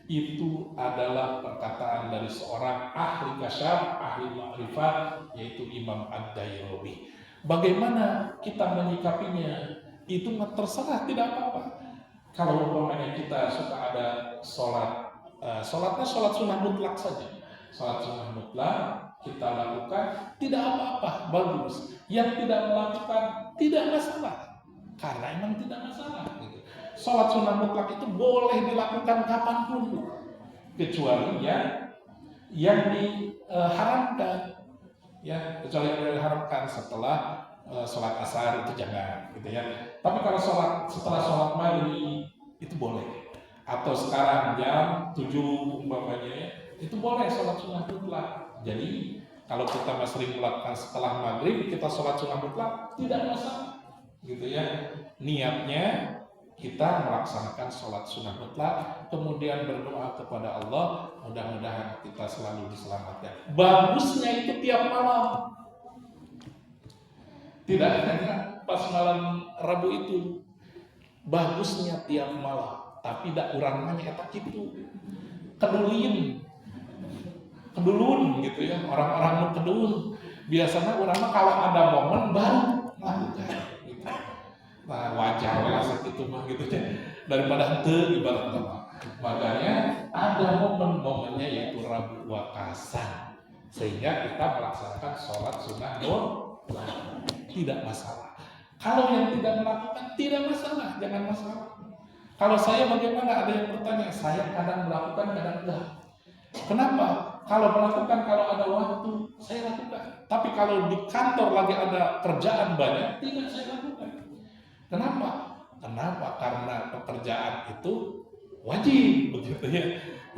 Itu adalah perkataan dari seorang ahli kasyaf, ahli makrifat, yaitu Imam Ad-Dairabi. Bagaimana kita menyikapinya? Itu terserah, tidak apa-apa. Kalau umpamanya kita suka ada sholatnya sholat sunnah mutlak saja. Sholat sunnah mutlak kita lakukan, tidak apa-apa, bagus. Yang tidak melakukan, tidak masalah. Karena emang tidak masalah gitu. Sholat sunnah mutlak itu boleh dilakukan kapanpun, kecuali yang diharamkan, ya, kecuali yang diharamkan setelah sholat asar itu jangan, gitu ya. Tapi kalau setelah sholat maghrib itu boleh. atau sekarang jam 7 umpamanya ya, itu boleh sholat sunnah mutlak. Jadi kalau kita masih sering melakukan setelah maghrib kita sholat sunnah mutlak tidak masalah, gitu ya. Niatnya kita melaksanakan sholat sunnah mutlak, kemudian berdoa kepada Allah, mudah-mudahan kita selalu diselamatkan. Bagusnya itu tiap malam, tidak hanya pas malam Rabu itu. Bagusnya tiap malam, tapi tidak urangannya etak itu kedulun gitu ya, orang-orang nu kedulun. Biasanya orang kalau ada momen baru melakukan gitu. Nah, wajar lah gitu mah gitu ya, daripada henteu ibarat nama. Makanya ada momen-momennya yaitu Rabu Wakasan, sehingga kita melaksanakan sholat sunnah mutlak, tidak masalah. Kalau yang tidak melakukan tidak masalah, jangan masalah. Kalau saya bagaimana? Ada yang bertanya, saya kadang melakukan, kadang enggak. Kenapa? Kalau melakukan, kalau ada waktu, saya lakukan. Tapi kalau di kantor lagi ada kerjaan banyak, tidak saya lakukan. Kenapa? Karena pekerjaan itu wajib, begitu ya.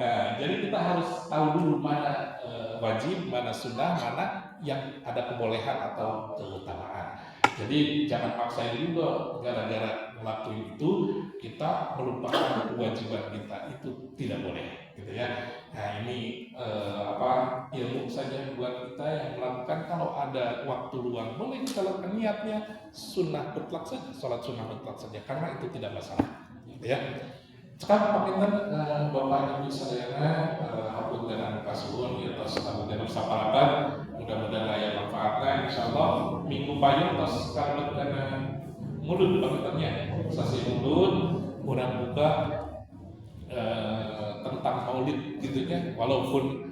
Nah, jadi kita harus tahu dulu mana wajib, mana sunnah, mana yang ada kebolehan atau keutamaan. Jadi jangan paksain juga gara-gara ngelakuin itu kita melupakan kewajiban kita, itu tidak boleh, gitu ya. Nah ini ilmu saja buat kita yang melakukan. Kalau ada waktu luang boleh kita lakukan, niatnya sunnah mutlak saja, sholat sunnah mutlak saja, karena itu tidak masalah, gitu ya. Sekarang pakinten Bapak Ibu sadayana hapunten kasuhun atas hapunten saparapan, mudah-mudahan aya manfaatna insyaallah. Minggu payung tos kalebet kana mulud pakintennya sasi mulud urang buka tentang maulid gitu ya, walaupun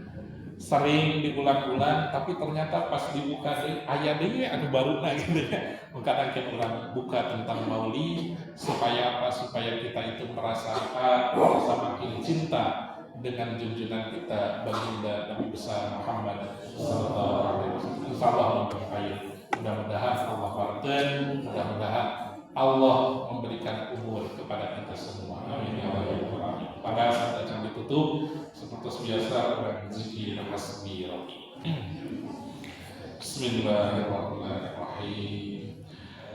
sering diulang-ulang tapi ternyata pas dibuka aya deui anu baruna gitu ya. Kadang kita orang buka tentang maulid supaya apa? Supaya kita itu merasa makin cinta dengan junjungan kita baginda Nabi besar Muhammad sallallahu alaihi wasallam. Insyaallah mudah-mudahan Allah barken, mudah-mudahan Allah memberikan umur kepada kita semua. Amin ya rabbal alamin. Pada saat akan ditutup seperti biasa orang zikir hasbi rabbi. Bismillahirrahmanirrahim.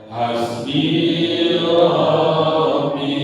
Hasbi rabbi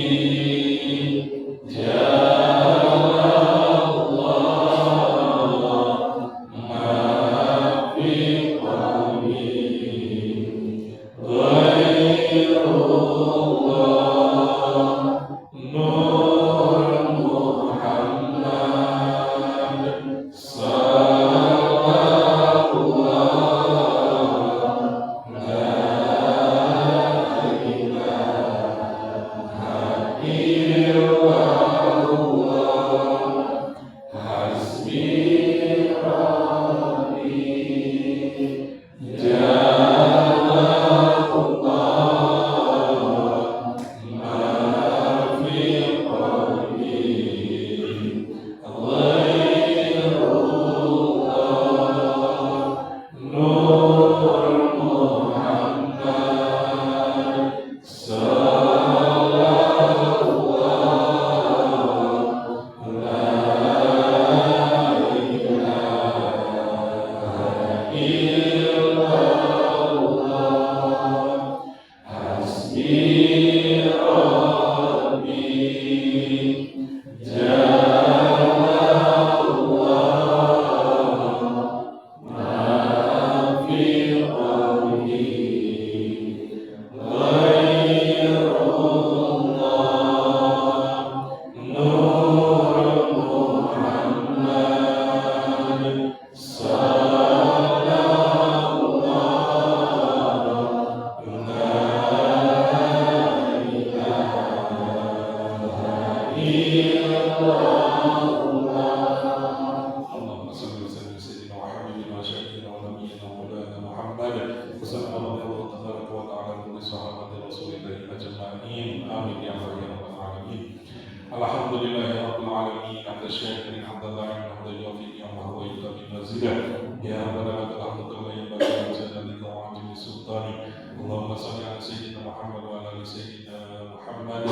Allahumma salli ala sayyidina Muhammad wa ala ali sayyidina Muhammad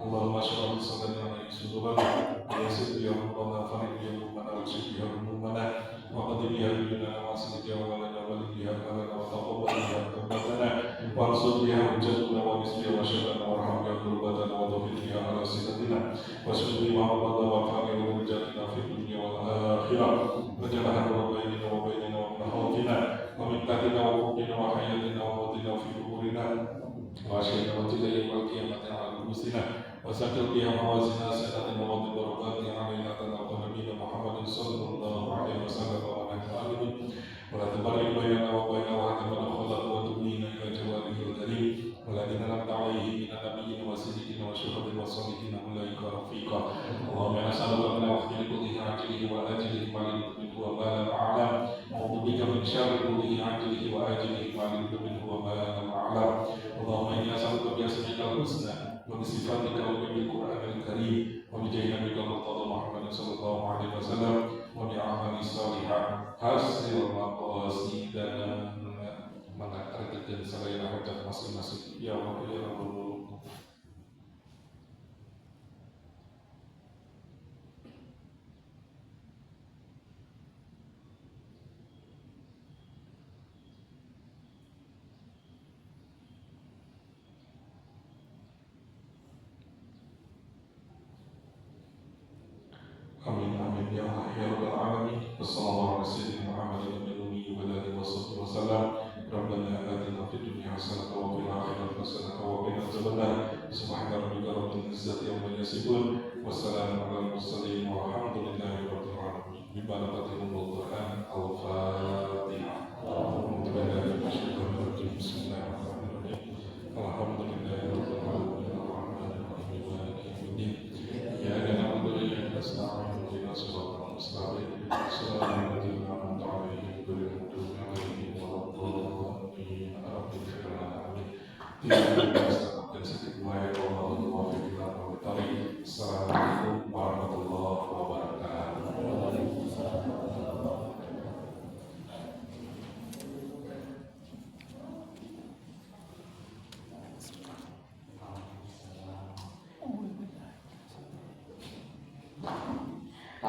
اللهم اشرح صدرنا ويسر صدورنا ويسر بها امورنا فرج بها همومنا واكشف بها همومنا وقض بها ديوننا واصل بها ولنا ولد بها املنا وتقبل بها توبتنا وانصر بها حجتنا ونس بها وشفنا وارحم بها ذنوبنا وتوفق بها على صلتنا واشف بها مرضنا وارفعنا ودرجاتنا في الدنيا والاخره وجعلها نور بيننا وبيننا ومن خوفنا ومن تحتنا وفوقنا وحياتنا وموتنا وفي قبورنا واشهد وتلك يوم القيامه على رؤوسنا وسكر بها موازينا سنة وموت بركاتها علينا تنقل نبينا محمد صلى الله عليه وسلم ونحن آمنون ولا تفرق بيننا وبين وحدة من خلق وتبنينا إلى جواله الكريم والذين أنعمت عليهم من النبيين والصديقين والشهداء والصالحين أولئك رفيقا اللهم إنا نسألك من الخير كله عاجله وآجله ما علمت منه وما لم أعلم أعوذ بك من شر كله عاجله وآجله ما علمت منه وما لم أعلم اللهم إني أسألك بأسمائك الحسنى وبصفاتك وبالقرآن الكريم وبجاه نبيك المرتضى محمد صلى الله عليه وسلم وبأعمال الصالحة حسن مقاصدنا mengartikan selain hajat masing-masing ya Allah ya Rabbul. Amin amin ya Allah ya Rabbal alamin. Wassallallahu ala sayyidina Muhammadin nabiyyi wa alihi washabbihi wasallam. Rabbana atina fid dunya hasanatan wa fil akhirati hasanatan wa qina adzabannar. Subhana rabbika rabbil izzati amma yasifun. Wassalamu alal mursalin walhamdulillahi rabbil alamin. Bi barakatihil Qur'an al-Fatihah. Bismillahirrahmanirrahim. Alhamdulillahi rabbil alamin. Arrahmanir rahim. Maliki yaumiddin. Iyyaka na'budu wa iyyaka nasta'in. Ihdinas siratal mustaqim. Siratal ladzina an'amta 'alaihim ghairil maghdubi 'alaihim waladdallin. Amin.